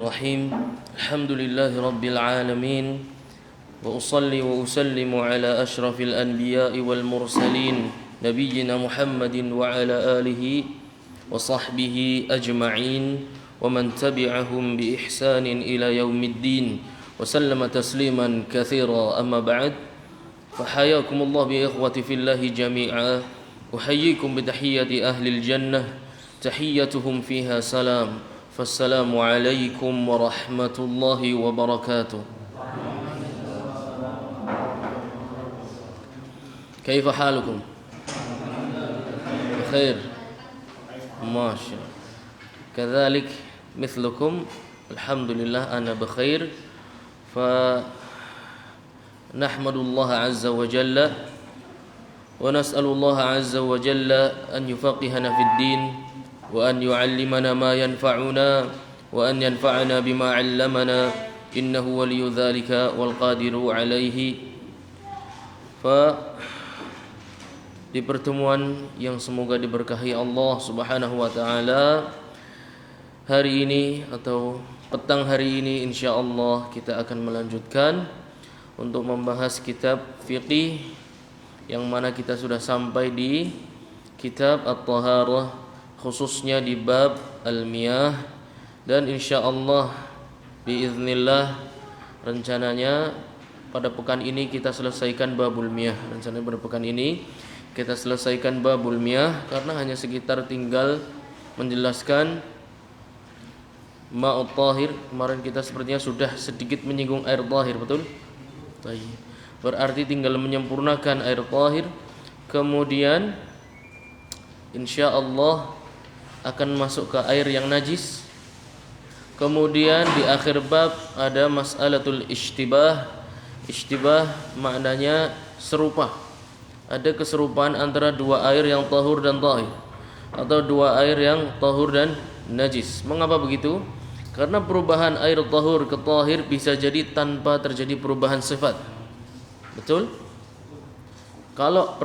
الرحيم الحمد لله رب العالمين وأصلي وأسلم على أشرف الأنبياء والمرسلين نبينا محمد وعلى آله وصحبه أجمعين ومن تبعهم بإحسان إلى يوم الدين وسلم تسليما كثيرا أما بعد فحياكم الله بإخوتي في الله جميعا أحييكم بتحية أهل الجنة تحيتهم فيها سلام فالسلام عليكم ورحمة الله وبركاته كيف حالكم؟ بخير ما شاء الله كذلك مثلكم الحمد لله أنا بخير فنحمد الله عز وجل ونسأل الله عز وجل أن يفقهنا في الدين وأن يعلمنا ما ينفعنا وأن ينفعنا بما علمنا إنه ولي ذلك والقادر عليه. Di pertemuan yang semoga diberkahi Allah Subhanahu wa taala hari ini atau petang hari ini insyaallah kita akan melanjutkan untuk membahas kitab fiqih yang mana kita sudah sampai di kitab At-Taharah khususnya di bab al-miyah dan insyaallah biiznillah rencananya pada pekan ini kita selesaikan babul miyah. Rencananya pada pekan ini kita selesaikan babul miyah karena hanya sekitar tinggal menjelaskan ma'ut tahir. Kemarin kita sepertinya sudah sedikit menyinggung air tahir, betul? Baik. Berarti tinggal menyempurnakan air tahir. Kemudian insyaallah akan masuk ke air yang najis. Kemudian di akhir bab ada mas'alatul ishtibah. Ishtibah maknanya serupa. Ada keserupaan antara dua air yang tahur dan tahir atau dua air yang tahur dan najis. Mengapa begitu? Karena perubahan air tahur ke tahir bisa jadi tanpa terjadi perubahan sifat. Betul? Kalau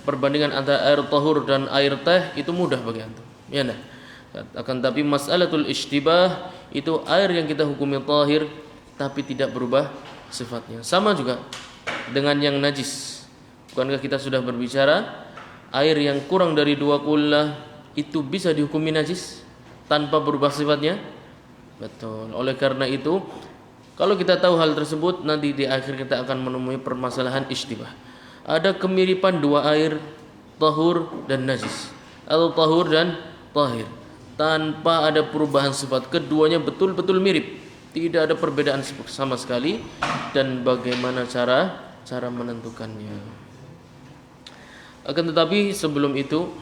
perbandingan antara air tahur dan air teh itu mudah bagi antum. Ya nah. Akan tapi mas'alatul ishtibah itu air yang kita hukumi tahir tapi tidak berubah sifatnya. Sama juga dengan yang najis. Bukankah kita sudah berbicara air yang kurang dari 2 kullah itu bisa dihukumi najis tanpa berubah sifatnya? Betul. Oleh karena itu kalau kita tahu hal tersebut nanti di akhir kita akan menemui permasalahan ishtibah. Ada kemiripan dua air tahur dan najis atau tahur dan tahir tanpa ada perubahan sifat, keduanya betul-betul mirip, tidak ada perbedaan sama sekali. Dan bagaimana cara menentukannya? Akan tetapi sebelum itu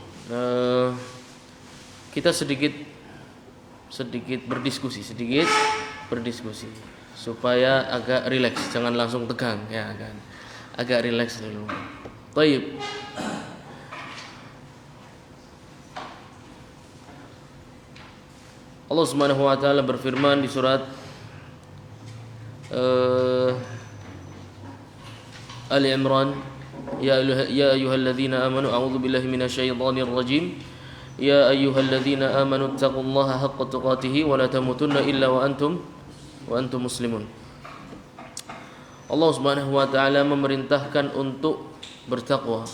kita sedikit berdiskusi supaya agak rileks, jangan langsung tegang ya kan, agak rileks dulu. Baik. Allah Subhanahu wa taala berfirman di surat Ali Imran, ya ayyuhalladzina amanu a'udzu billahi minasyaitonir rajim, ya ayyuhalladzina amanu taqullaha haqqa tuqatih wa la tamutunna illa wa antum muslimun. Allah Subhanahu wa taala memerintahkan untuk bertakwa,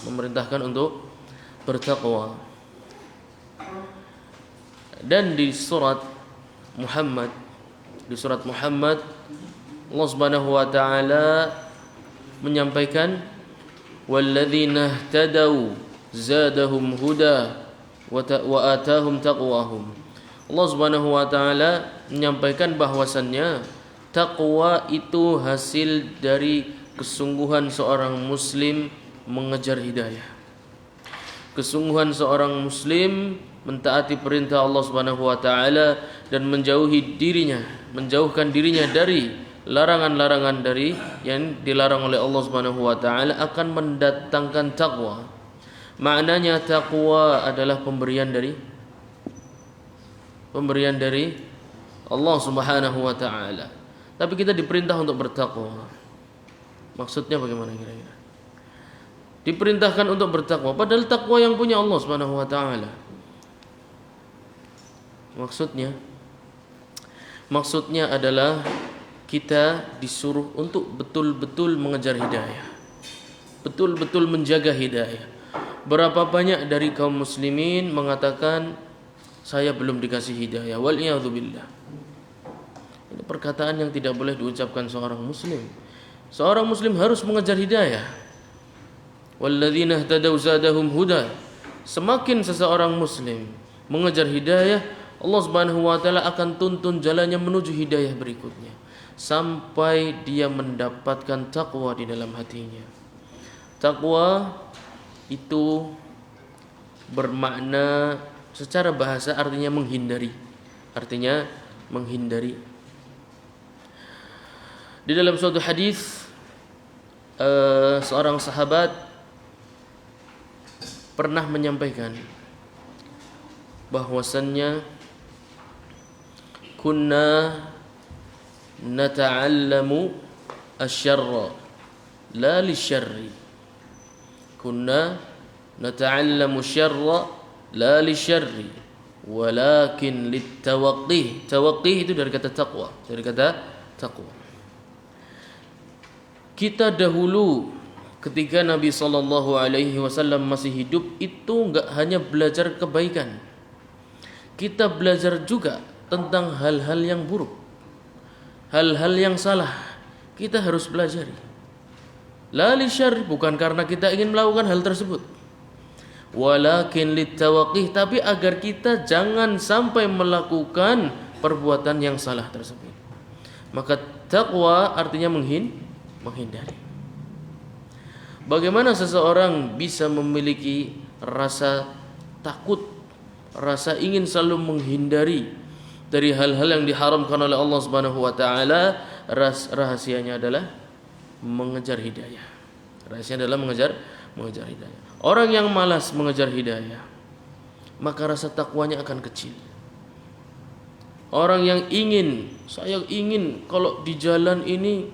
Dan di surat Muhammad Allah Subhanahu wa taala menyampaikan walladzina ihtadaw zadahum huda wa atahum taqwahum. Allah Subhanahu wa taala menyampaikan bahwasannya takwa itu hasil dari kesungguhan seorang muslim mengejar hidayah. Kesungguhan seorang muslim mentaati perintah Allah Subhanahu wa taala dan menjauhkan dirinya dari larangan-larangan dari yang dilarang oleh Allah Subhanahu wa taala akan mendatangkan takwa. Maknanya takwa adalah pemberian dari Allah Subhanahu wa taala. Tapi kita diperintah untuk bertakwa. Maksudnya bagaimana kira-kira? Diperintahkan untuk bertakwa padahal takwa yang punya Allah Subhanahu wa taala. Maksudnya Maksudnya adalah kita disuruh untuk betul-betul mengejar hidayah, betul-betul menjaga hidayah. Berapa banyak dari kaum muslimin mengatakan saya belum dikasih hidayah, wal iyadzubillah. Ini perkataan yang tidak boleh diucapkan seorang muslim. Seorang muslim harus mengejar hidayah. Walladzina ihtadaw zadahum huda. Semakin seseorang muslim mengejar hidayah, Allah Subhanahu wa taala akan tuntun jalannya menuju hidayah berikutnya sampai dia mendapatkan takwa di dalam hatinya. Takwa itu bermakna secara bahasa artinya menghindari. Artinya menghindari. Di dalam suatu hadis seorang sahabat pernah menyampaikan bahwasannya kunna nata'allamu asy-syarra la lisyarri. Kunna nata'allamu syarra la lisyarri walakin littawaqqih. Tawaqqih itu dari kata taqwa, dari kata taqwa. Kita dahulu ketika Nabi SAW masih hidup itu enggak hanya belajar kebaikan, kita belajar juga tentang hal-hal yang buruk, hal-hal yang salah. Kita harus belajar. La li syarr, bukan karena kita ingin melakukan hal tersebut, walakin littawaqih, tapi agar kita jangan sampai melakukan perbuatan yang salah tersebut. Maka taqwa artinya menghindari. Bagaimana seseorang bisa memiliki rasa takut, rasa ingin selalu menghindari dari hal-hal yang diharamkan oleh Allah Subhanahu wa taala? Rahasianya adalah mengejar hidayah. Rahasianya adalah mengejar hidayah. Orang yang malas mengejar hidayah, maka rasa takwanya akan kecil. Orang yang saya ingin kalau di jalan ini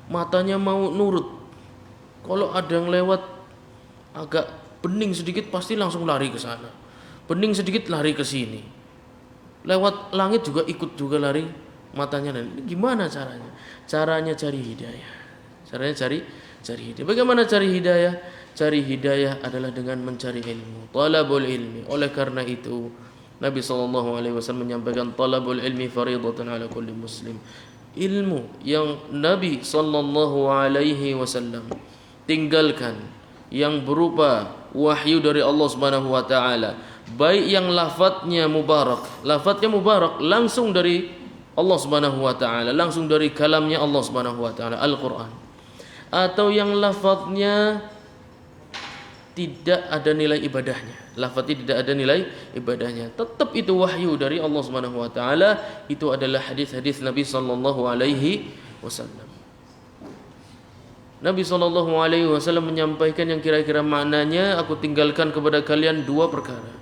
matanya mau nurut, kalau ada yang lewat agak bening sedikit pasti langsung lari ke sana, bening sedikit lari ke sini, lewat langit juga ikut juga lari matanya. Dan gimana caranya? Caranya cari hidayah. Caranya cari hidayah. Bagaimana cari hidayah? Cari hidayah adalah dengan mencari ilmu, talabul ilmi. Oleh karena itu Nabi SAW menyampaikan talabul ilmi fardhatun ala kulli muslim. Ilmu yang Nabi SAW tinggalkan yang berupa wahyu dari Allah Subhanahu wa taala, baik yang lafadznya mubarak langsung dari Allah Subhanahu wa taala, langsung dari kalamnya Allah Subhanahu wa taala, Al-Qur'an, atau yang lafadznya tidak ada nilai ibadahnya, lafadznya tidak ada nilai ibadahnya, tetap itu wahyu dari Allah Subhanahu wa taala. Itu adalah hadis-hadis Nabi sallallahu alaihi wasallam. Nabi sallallahu alaihi wasallam menyampaikan yang kira-kira maknanya, aku tinggalkan kepada kalian dua perkara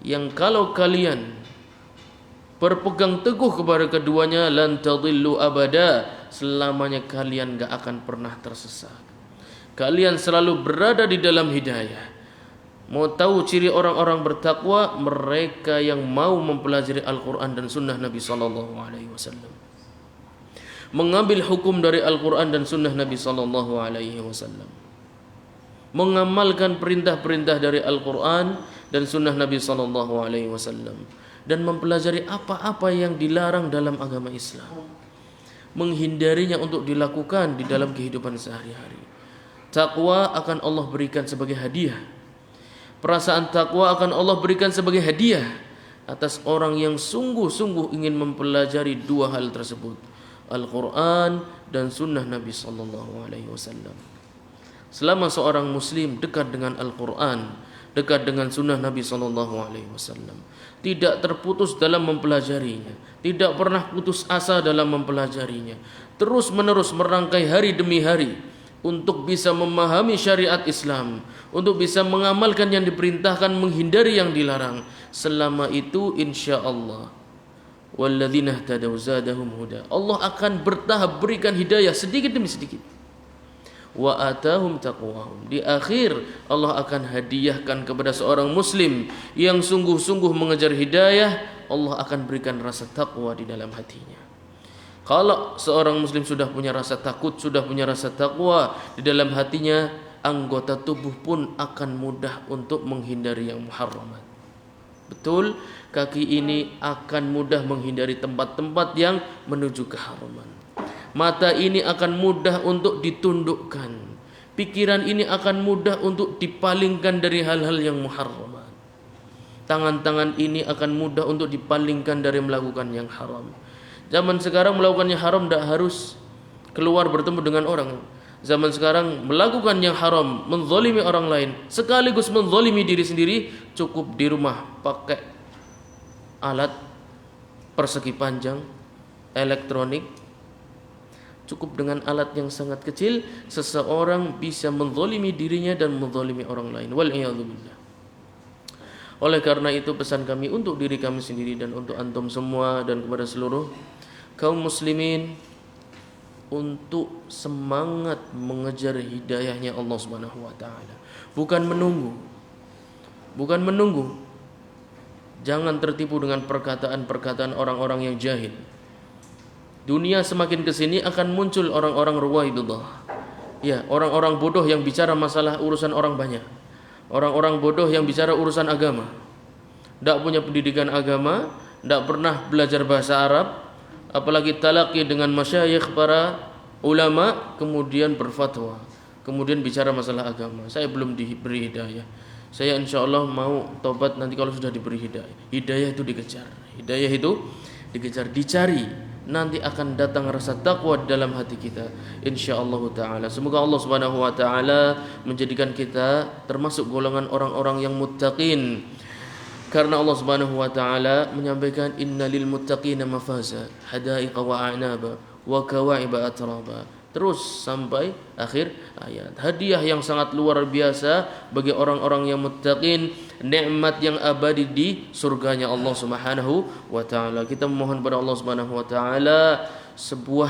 yang kalau kalian berpegang teguh kepada keduanya, lan tadillu abada, selamanya kalian enggak akan pernah tersesat. Kalian selalu berada di dalam hidayah. Mau tahu ciri orang-orang bertakwa? Mereka yang mau mempelajari Al-Quran dan Sunnah Nabi Sallallahu Alaihi Wasallam, mengambil hukum dari Al-Quran dan Sunnah Nabi Sallallahu Alaihi Wasallam, mengamalkan perintah-perintah dari Al-Quran dan Sunnah Nabi Sallallahu Alaihi Wasallam, dan mempelajari apa-apa yang dilarang dalam agama Islam, menghindarinya untuk dilakukan di dalam kehidupan sehari-hari. Takwa akan Allah berikan sebagai hadiah. Perasaan takwa akan Allah berikan sebagai hadiah atas orang yang sungguh-sungguh ingin mempelajari dua hal tersebut, Al-Quran dan Sunnah Nabi Sallallahu Alaihi Wasallam. Selama seorang Muslim dekat dengan Al-Quran, dekat dengan Sunnah Nabi Sallallahu Alaihi Wasallam, tidak terputus dalam mempelajarinya, tidak pernah putus asa dalam mempelajarinya, terus menerus merangkai hari demi hari untuk bisa memahami syariat Islam, untuk bisa mengamalkan yang diperintahkan, menghindari yang dilarang. Selama itu insyaallah walladzina ihtadaw zadahum huda, Allah akan bertahap berikan hidayah sedikit demi sedikit. wa atahum taqwahum. Di akhir Allah akan hadiahkan kepada seorang muslim yang sungguh-sungguh mengejar hidayah, Allah akan berikan rasa takwa di dalam hatinya. Kalau seorang muslim sudah punya rasa takut, sudah punya rasa takwa di dalam hatinya, anggota tubuh pun akan mudah untuk menghindari yang muharramat. Betul, kaki ini akan mudah menghindari tempat-tempat yang menuju keharaman. Mata ini akan mudah untuk ditundukkan. Pikiran ini akan mudah untuk dipalingkan dari hal-hal yang muharramat. Tangan-tangan ini akan mudah untuk dipalingkan dari melakukan yang haram. Zaman sekarang melakukan yang haram tidak harus keluar bertemu dengan orang. Zaman sekarang melakukan yang haram, menzalimi orang lain, sekaligus menzalimi diri sendiri, cukup di rumah pakai alat persegi panjang elektronik. Cukup dengan alat yang sangat kecil, seseorang bisa menzalimi dirinya dan menzalimi orang lain. Wal'iyadzubillah. Oleh karena itu pesan kami untuk diri kami sendiri dan untuk antum semua dan kepada seluruh kaum muslimin, untuk semangat mengejar hidayahnya Allah Subhanahu wa taala. Bukan menunggu. Jangan tertipu dengan perkataan-perkataan orang-orang yang jahil. Dunia semakin kesini akan muncul orang-orang ruwaidullah. Ya, orang-orang bodoh yang bicara masalah urusan orang banyak. Orang-orang bodoh yang bicara urusan agama. Tidak punya pendidikan agama, tidak pernah belajar bahasa Arab, apalagi talaqi dengan masyayikh para ulama, kemudian berfatwa, kemudian bicara masalah agama. Saya belum diberi hidayah. Saya insyaallah mau tobat nanti kalau sudah diberi hidayah. Hidayah itu dikejar. Hidayah itu dikejar, dicari. Nanti akan datang rasa takwa dalam hati kita, insyaallah taala. Semoga Allah Subhanahu wa taala menjadikan kita termasuk golongan orang-orang yang muttaqin. Karena Allah Subhanahu wa taala menyampaikan innalil muttaqina mafaza hadaiqa wa a'naba wa kawa'iba atraba, terus sampai akhir ayat. Hadiah yang sangat luar biasa bagi orang-orang yang muttaqin, nikmat yang abadi di surganya Allah Subhanahu wa taala. Kita memohon kepada Allah Subhanahu wa taala sebuah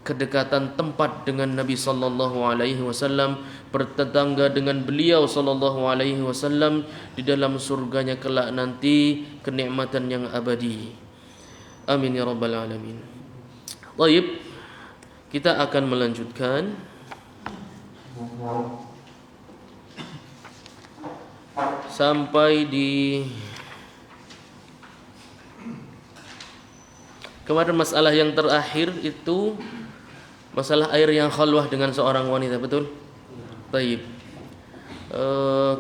kedekatan tempat dengan Nabi sallallahu alaihi wasallam, bertetangga dengan beliau sallallahu alaihi wasallam di dalam surganya kelak nanti, kenikmatan yang abadi. Amin ya rabbal alamin. Baik, kita akan melanjutkan sampai di kemarin masalah yang terakhir itu masalah air yang khalwah dengan seorang wanita, betul? Baik.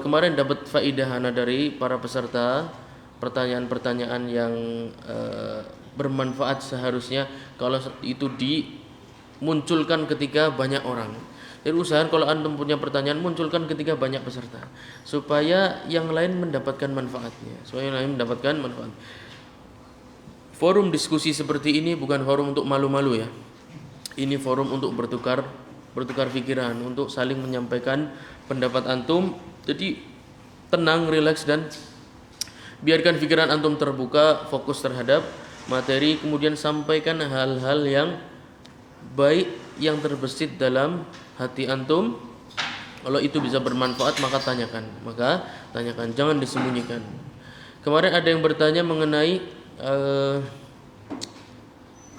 Kemarin dapat faidah ana dari para peserta, pertanyaan-pertanyaan yang bermanfaat seharusnya kalau itu dimunculkan ketika banyak orang. Jadi usahakan kalau antum punya pertanyaan munculkan ketika banyak peserta supaya yang lain mendapatkan manfaatnya. Forum diskusi seperti ini bukan forum untuk malu-malu ya. Ini forum untuk bertukar pikiran, untuk saling menyampaikan pendapat antum. Jadi tenang, rileks dan biarkan pikiran antum terbuka, fokus terhadap materi, kemudian sampaikan hal-hal yang baik yang terbesit dalam hati antum. Kalau itu bisa bermanfaat maka tanyakan, jangan disembunyikan. Kemarin ada yang bertanya mengenai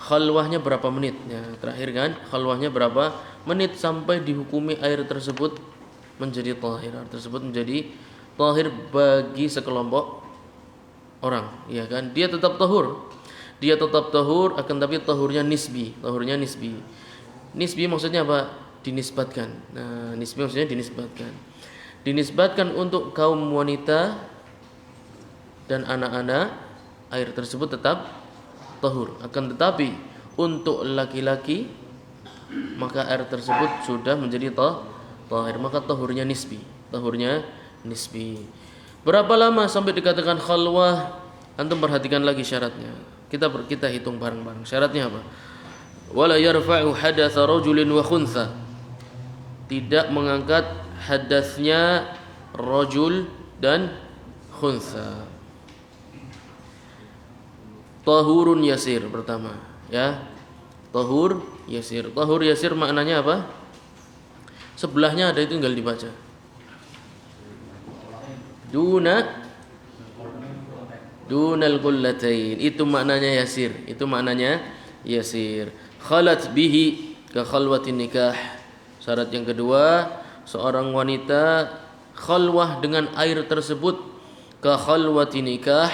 khalwahnya berapa menit ya, terakhir kan, khalwahnya berapa menit sampai dihukumi air tersebut menjadi tahir, tahir bagi sekelompok orang, ya kan. Dia tetap tahur akan tapi tahurnya nisbi. Nisbi maksudnya apa? Dinisbatkan. Nah, nisbi maksudnya dinisbatkan untuk kaum wanita dan anak-anak, air tersebut tetap tahur. Akan tetapi untuk laki-laki maka air tersebut sudah menjadi tahir, maka tahurnya nisbi. Berapa lama sampai dikatakan khalwah? Antum perhatikan lagi syaratnya. Kita hitung bareng-bareng. Syaratnya apa? Wala yarfa'u hadatsa rajulin wa khuntha. Tidak mengangkat hadasnya rajul dan khuntha. Tahurun yasir pertama, ya. Tahur yasir maknanya apa? Sebelahnya ada itu tinggal dibaca. Dunal qullatain. Itu maknanya yasir. Itu maknanya yasir. Khalat bihi ka khalwatin nikah. Syarat yang kedua, seorang wanita khalwah dengan air tersebut ka khalwatin nikah.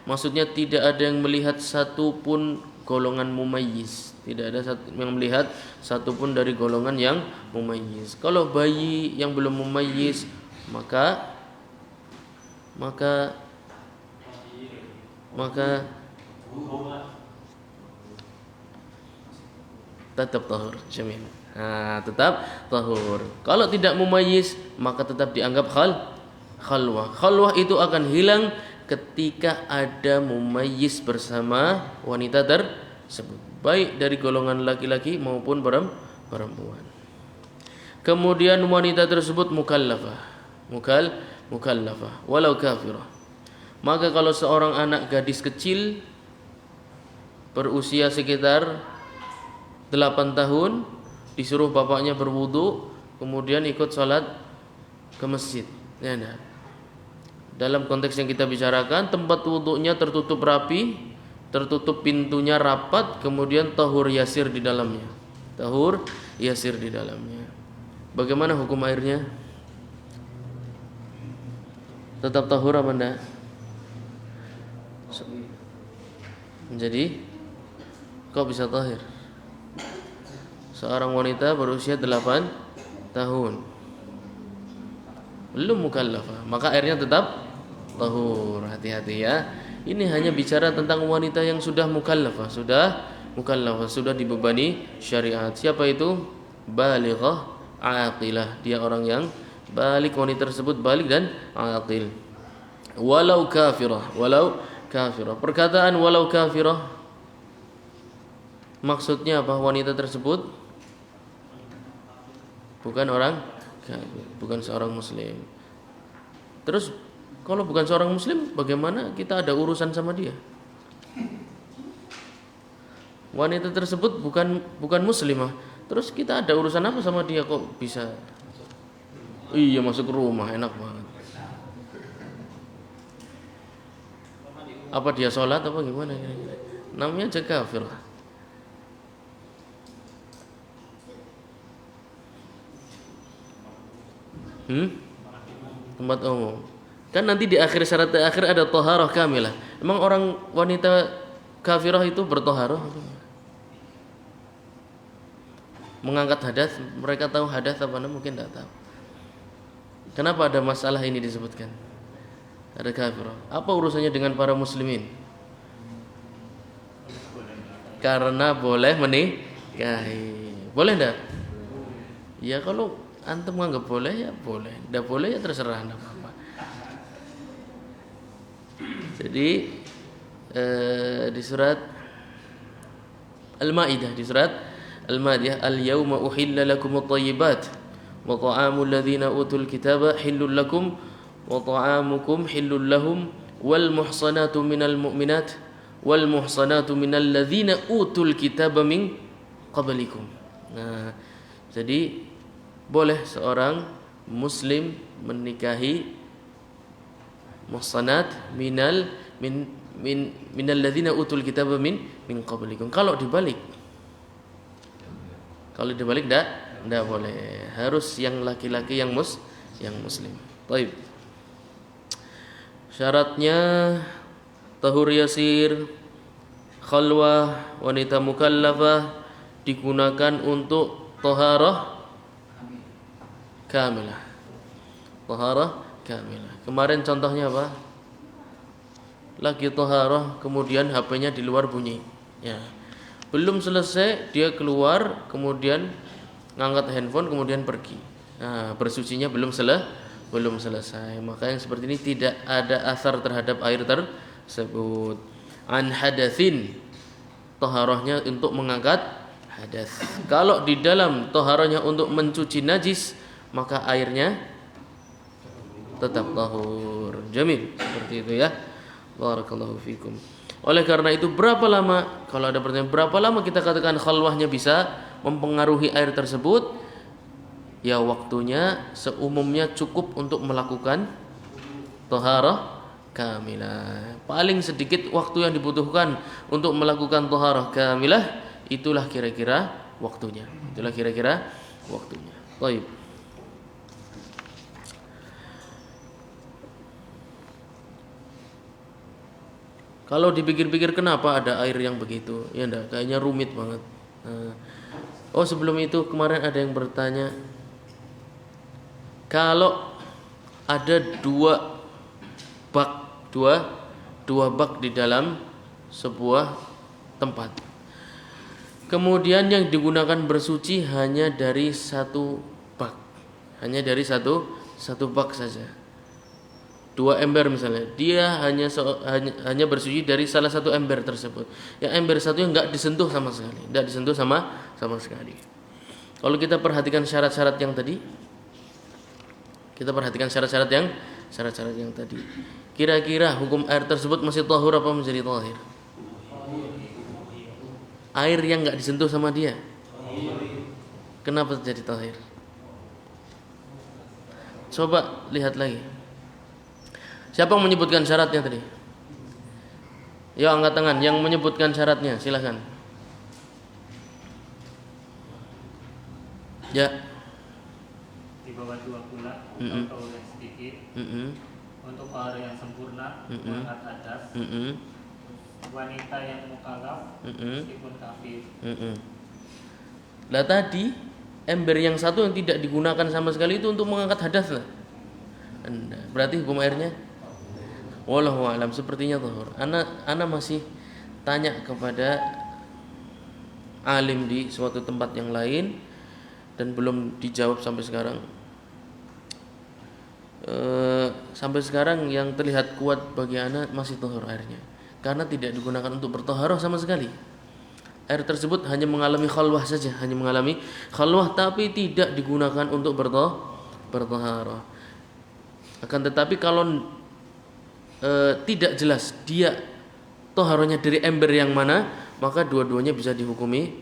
Maksudnya tidak ada yang melihat satupun golongan mumayyiz. Tidak ada yang melihat satupun dari golongan yang mumayyiz. Kalau bayi yang belum mumayyiz, maka tetap tahur. Jamil. Tetap tahur. Kalau tidak mumayyiz, maka tetap dianggap khalwah. Khalwah itu akan hilang ketika ada mumayyiz bersama wanita tersebut, baik dari golongan laki-laki maupun perempuan. Kemudian wanita tersebut mukallafah walau kafirah. Maka kalau seorang anak gadis kecil berusia sekitar 8 tahun disuruh bapaknya berwudu, kemudian ikut sholat ke masjid. Dalam konteks yang kita bicarakan, tempat wudunya tertutup rapi, tertutup pintunya rapat, kemudian tahur yasir di dalamnya. Tahur yasir di dalamnya. Bagaimana hukum airnya? Tetap tahur apa enggak? Jadi kok bisa tahir? Seorang wanita berusia 8 tahun belum mukallafah, maka airnya tetap tahur. Hati-hati ya. Ini hanya bicara tentang wanita yang sudah mukallafah, sudah dibebani syariat. Siapa itu? Balighah aqilah. Dia orang yang balik, wanita tersebut balik dan aqil. Walau kafirah. Perkataan walau kafirah maksudnya apa? Wanita tersebut bukan orang kafir, bukan seorang muslim. Terus kalau bukan seorang muslim, bagaimana kita ada urusan sama dia? Wanita tersebut bukan muslimah. Terus kita ada urusan apa sama dia kok bisa? Iya, masuk rumah enak banget. Apa dia sholat apa gimana? Namanya aja kafir. Tempat umum. Kan nanti di akhir syarat akhir ada thaharah kamilah. Emang orang wanita kafirah itu berthaharah? Mengangkat hadas, mereka tahu hadas apa enggak? Mungkin tidak tahu. Kenapa ada masalah ini disebutkan? Ada kafirah. Apa urusannya dengan para muslimin? Karena boleh menikahi. Boleh enggak? Ya kalau antum nganggap boleh ya boleh, enggak boleh ya terserah, enggak apa-apa. Jadi di surat Al-Maidah, Al-Yawma uhilla lakumut thayyibat wa ta'amul ladzina utul kitaba hillul lakum wa ta'amukum hillul lahum wal muhsanatu minal mu'minat wal muhsanatu minal ladzina utul kitaba min qablikum. Nah, jadi boleh seorang muslim menikahi muhsanat minal ladzina utul kitaba min qablikum. Kalau dibalik enggak boleh. Harus yang laki-laki yang muslim. Baik. Syaratnya tahur yasir, khalwah, wanita mukallafah, digunakan untuk taharah kamilah. Taharah kamilah. Kemarin contohnya apa? Lagi taharah kemudian HP-nya di luar bunyi. Ya. Belum selesai dia keluar, kemudian ngangkat handphone, kemudian pergi. Nah, bersucinya belum selesai. Maka yang seperti ini tidak ada asar terhadap air tersebut. An hadatsin, taharahnya untuk mengangkat hadas. Kalau di dalam taharahnya untuk mencuci najis, maka airnya tetap tahur. Jamil, seperti itu ya. Barakallahu fikum. Oleh karena itu berapa lama, kalau ada pertanyaan berapa lama kita katakan khalwahnya bisa mempengaruhi air tersebut, Ya waktunya seumumnya cukup untuk melakukan taharah kamilah. Paling sedikit waktu yang dibutuhkan untuk melakukan taharah kamilah, itulah kira-kira waktunya. Itulah kira-kira waktunya. Baik. Kalau dipikir-pikir kenapa ada air yang begitu? Ya enggak, kayaknya rumit banget. Nah, oh sebelum itu kemarin ada yang bertanya, kalau ada bak, dua bak di dalam sebuah tempat. Kemudian yang digunakan bersuci hanya dari satu bak, hanya dari satu bak saja. 2 ember misalnya, dia hanya bersuci dari salah satu ember tersebut. Yang ember satu yang enggak disentuh sama sekali, enggak disentuh sama sekali. Kalau kita perhatikan syarat-syarat yang tadi, kira-kira hukum air tersebut masih tahur apa menjadi tahir? Air yang enggak disentuh sama dia, kenapa jadi tahir? Coba lihat lagi. Siapa yang menyebutkan syaratnya tadi? Ya angkat tangan yang menyebutkan syaratnya, silakan. Ya. Di bawah 2 bulan atau sedikit. Untuk orang yang sempurna, mengangkat hadas. Wanita yang mukallaf, meskipun kafir. Lah tadi ember yang satu yang tidak digunakan sama sekali itu untuk mengangkat hadas lah. Berarti hukum airnya wallahu a'lam sepertinya tahur. Ana masih tanya kepada alim di suatu tempat yang lain dan belum dijawab sampai sekarang. Sampai sekarang yang terlihat kuat bagi ana masih tahur airnya, karena tidak digunakan untuk bertaharah sama sekali. Air tersebut hanya mengalami khalwah saja, tapi tidak digunakan untuk bertaharah. Akan tetapi kalau tidak jelas dia taharahnya dari ember yang mana, maka dua-duanya bisa dihukumi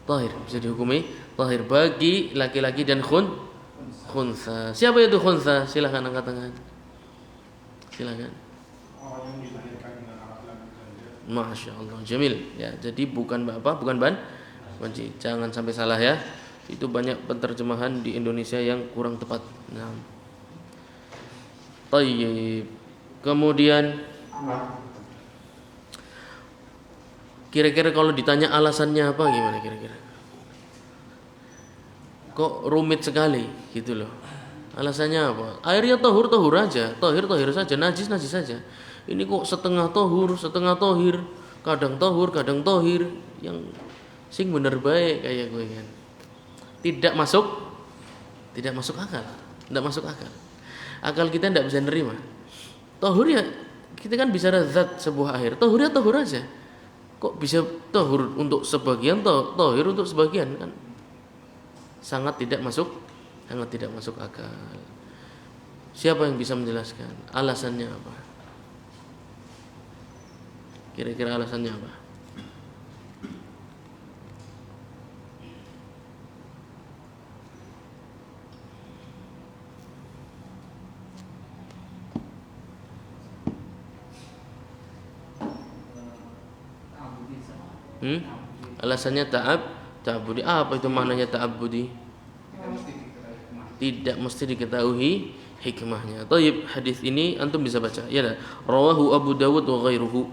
tahir, bagi laki-laki dan khunsa. Siapa itu khunsa? Silakan angkat tangan. Silakan. Masya Allah, jamil. Ya, jadi bukan ban kunci. Jangan sampai salah ya. Itu banyak penerjemahan di Indonesia yang kurang tepat. Nah. Tayyib. Kemudian kira-kira kalau ditanya alasannya apa, gimana kira-kira? Kok rumit sekali gitu loh. Alasannya apa? Airnya tahur aja, tahir saja, najis saja. Ini kok setengah tahur, kadang tahur, kadang tahir, yang sing bener baik kayak gue kan. Tidak masuk akal. Akal kita tidak bisa nerima. Tahur ya, kita kan bisa zat sebuah air. Tahur ya tahur aja. Kok bisa tahur untuk sebagian, tahir untuk sebagian, kan? Sangat tidak masuk akal. Siapa yang bisa menjelaskan alasannya apa? Kira-kira alasannya apa? Alasannya ta'abbudi. Apa itu maknanya ta'abbudi? Tidak mesti diketahui hikmahnya. Thayyib, hadis ini antum bisa baca. Ya, rawahu Abu Dawud wa ghairuhu.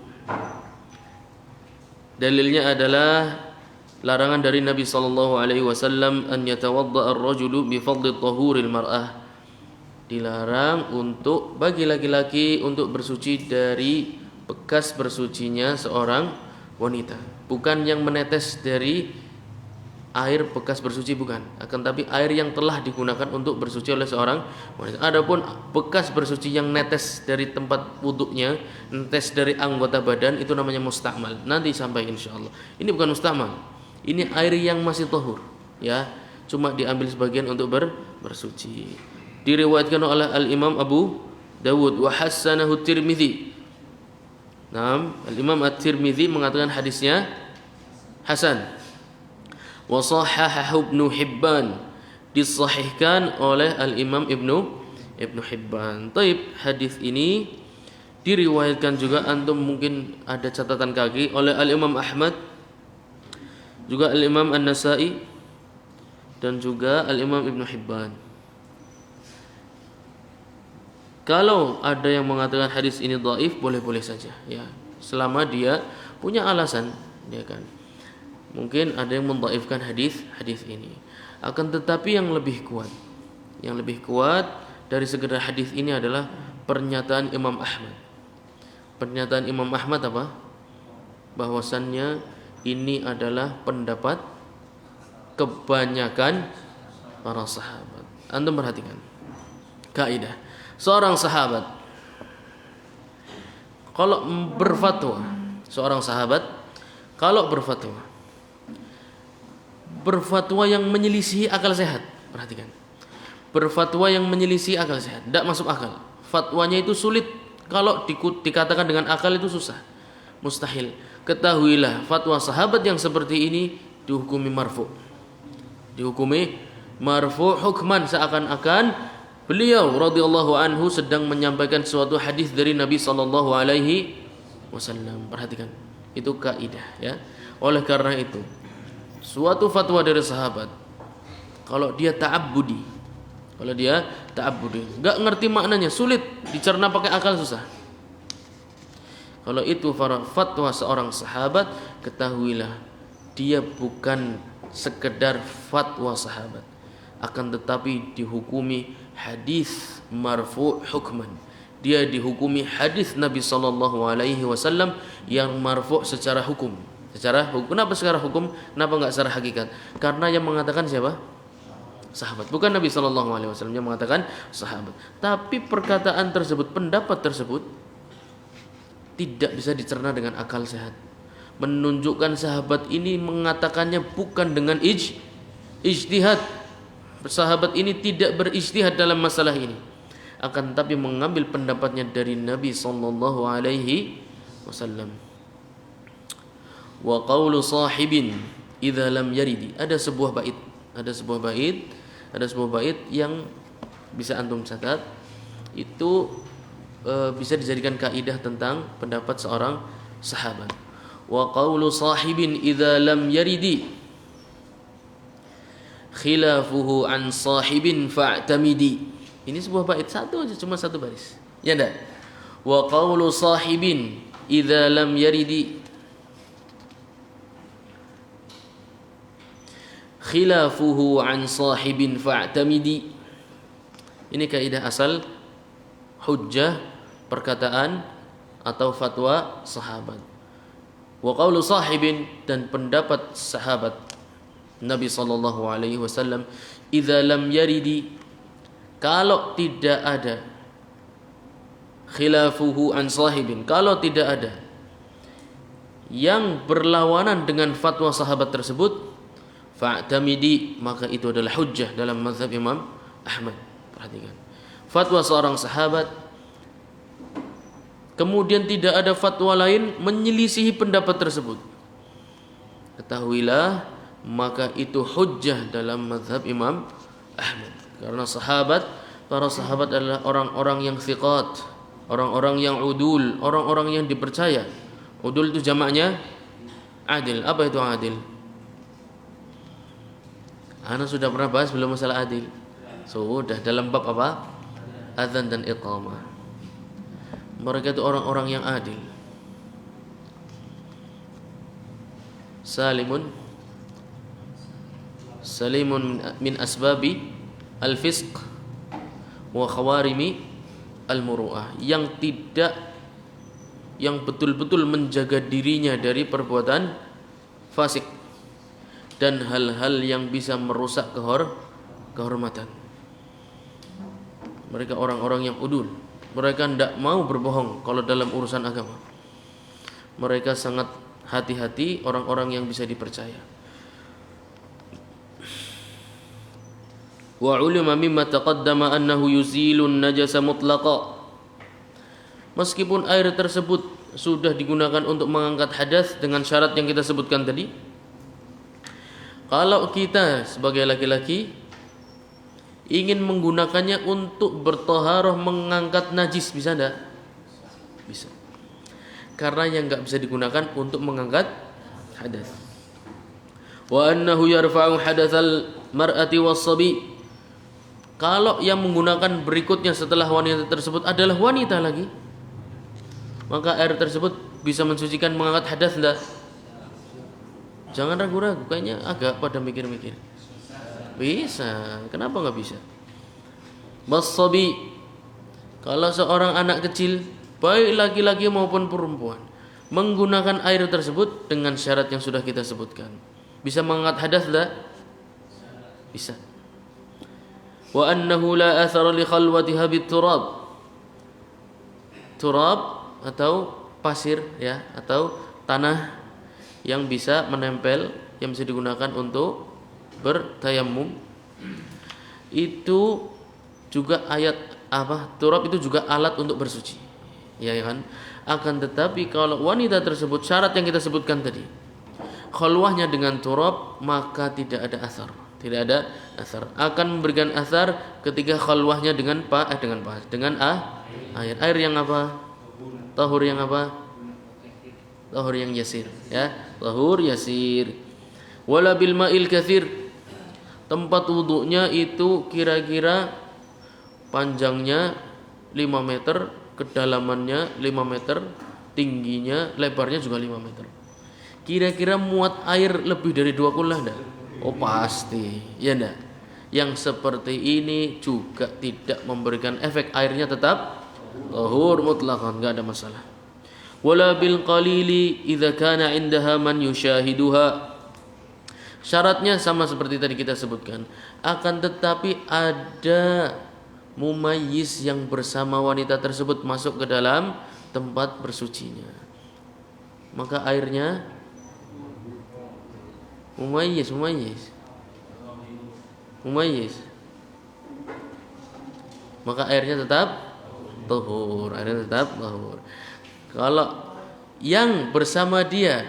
Dalilnya adalah larangan dari Nabi sallallahu alaihi wasallam an yatawadda ar-rajulu bi fadli tahuril mar'ah. Dilarang bagi laki-laki untuk bersuci dari bekas bersucinya seorang wanita. Bukan yang menetes dari air bekas bersuci, bukan. Akan tapi air yang telah digunakan untuk bersuci oleh seorang wanita. Adapun bekas bersuci yang netes dari tempat wuduknya, netes dari anggota badan, itu namanya musta'mal. Nanti sampai insyaallah. Ini bukan musta'mal. Ini air yang masih tahur, ya. Cuma diambil sebagian untuk bersuci. Diriwayatkan oleh Al-Imam Abu Dawud wa hassanahu Tirmidzi. Al-Imam At-Tirmidzi mengatakan hadisnya hasan. Wa sahahahu Ibnu Hibban, disahihkan oleh Al-Imam Ibnu Hibban. Taib, hadis ini diriwayatkan juga, antum mungkin ada catatan kaki, oleh Al-Imam Ahmad, juga Al-Imam An-Nasa'i, dan juga Al-Imam Ibnu Hibban. Kalau ada yang mengatakan hadis ini dhaif, boleh-boleh saja ya, selama dia punya alasan, ya kan. Mungkin ada yang mendhaifkan hadis ini. Akan tetapi yang lebih kuat dari sekedar hadis ini adalah pernyataan Imam Ahmad. Pernyataan Imam Ahmad apa? Bahwasannya ini adalah pendapat kebanyakan para sahabat. Antum perhatikan kaidah. Seorang sahabat kalau berfatwa, berfatwa yang menyelisih akal sehat, perhatikan. Berfatwa yang menyelisih akal sehat, tidak masuk akal. Fatwanya itu sulit, kalau dikatakan dengan akal itu susah, mustahil. Ketahuilah, fatwa sahabat yang seperti ini dihukumi marfu. Hukman, seakan-akan beliau radhiyallahu anhu sedang menyampaikan suatu hadis dari Nabi sallallahu alaihi wasallam. Perhatikan, itu kaidah ya. Oleh karena itu, suatu fatwa dari sahabat kalau dia ta'abbudi, enggak ngerti maknanya, sulit dicerna pakai akal, susah. Kalau itu fatwa seorang sahabat, ketahuilah dia bukan sekedar fatwa sahabat, akan tetapi dihukumi hadis marfu' hukman. Dia dihukumi hadis Nabi sallallahu alaihi wasallam yang marfu' secara hukum. Kenapa secara hukum? Kenapa enggak secara hakikat? Karena yang mengatakan siapa? Sahabat. Bukan Nabi sallallahu alaihi wasallam yang mengatakan, sahabat. Tapi perkataan tersebut, pendapat tersebut tidak bisa dicerna dengan akal sehat. Menunjukkan sahabat ini mengatakannya bukan dengan ijtihad. Sahabat ini tidak berijtihad dalam masalah ini, akan tapi mengambil pendapatnya dari Nabi sallallahu alaihi wasallam. Wa qaulu sahibin idza lam yaridi. Ada sebuah bait yang bisa antum catat, itu bisa dijadikan kaidah tentang pendapat seorang sahabat. Wa qaulu sahibin idza lam yaridi khilafuhu an sahibin fa'tamidi. Ini sebuah bait satu aja, cuma satu baris. Ya enggak? Wa qaulu sahibin idza lam yaridi khilafuhu an sahibin fa'tamidi. Ini kaidah asal hujjah, perkataan atau fatwa sahabat. Wa qaulu sahibin, dan pendapat sahabat Nabi sallallahu alaihi wasallam, idza lam yaridi, kalau tidak ada, khilafuhu an sahibin, kalau tidak ada yang berlawanan dengan fatwa sahabat tersebut, fa'tamidi, maka itu adalah hujjah dalam mazhab Imam Ahmad. Perhatikan, fatwa seorang sahabat kemudian tidak ada fatwa lain menyelisihi pendapat tersebut, ketahuilah maka itu hujjah dalam mazhab Imam Ahmad. Karena para sahabat adalah orang-orang yang thiqat, orang-orang yang udul, orang-orang yang dipercaya. Udul itu jamaknya adil. Apa itu adil? Ana sudah pernah bahas belum masalah adil? Sudah, dalam bab apa? Adzan dan iqamah. Mereka itu orang-orang yang adil. Salimun min asbabi al-fisq wa khawarimi al-muru'ah, yang betul-betul menjaga dirinya dari perbuatan fasik dan hal-hal yang bisa merusak kehormatan. Mereka orang-orang yang udul. Mereka tidak mau berbohong kalau dalam urusan agama. Mereka sangat hati-hati, orang-orang yang bisa dipercaya. Wa ulima mimma taqaddama annahu yuzilun najasa mutlaqa. Meskipun air tersebut sudah digunakan untuk mengangkat hadas dengan syarat yang kita sebutkan tadi, kalau kita sebagai laki-laki ingin menggunakannya untuk bertaharah mengangkat najis, bisa enggak? Bisa. Karena yang enggak bisa digunakan untuk mengangkat hadas. Wa annahu yarfa'u hadatsal mar'ati was-sabi. Kalau yang menggunakan berikutnya setelah wanita tersebut adalah wanita lagi, maka air tersebut bisa mensucikan, mengangkat hadas enggak? Jangan ragu-ragu, kayaknya agak pada mikir-mikir. Bisa, kenapa nggak bisa? Basabi, kalau seorang anak kecil, baik laki-laki maupun perempuan, menggunakan air tersebut dengan syarat yang sudah kita sebutkan, bisa mengangkat hadas enggak? Bisa. Wa annahu la athara li khalwatiha bit-turab. Turab atau pasir ya, atau tanah yang bisa menempel, yang bisa digunakan untuk bertayamum. Itu juga turab itu juga alat untuk bersuci, ya kan? Akan tetapi kalau wanita tersebut syarat yang kita sebutkan tadi, khalwahnya dengan turab, maka tidak ada asar, akan memberikan asar ketika khalwahnya dengan air yang apa? Tahur yang apa? Tahur yang yasir, ya, tahur yasir. Wala bil ma'il katsir, tempat wuduknya itu kira-kira panjangnya 5 meter, kedalamannya 5 meter, tingginya, lebarnya juga 5 meter. Kira-kira muat air lebih dari 2 kullah enggak? Oh pasti, ya enggak? Yang seperti ini juga tidak memberikan efek, airnya tetap tahur mutlaqan, enggak ada masalah. Wala bil qalili idza kana 'indaha man yushahiduha. Syaratnya sama seperti tadi kita sebutkan, akan tetapi ada mumayyiz yang bersama wanita tersebut masuk ke dalam tempat bersucinya, maka airnya mumayyiz, maka airnya tetap tahur, Kalau yang bersama dia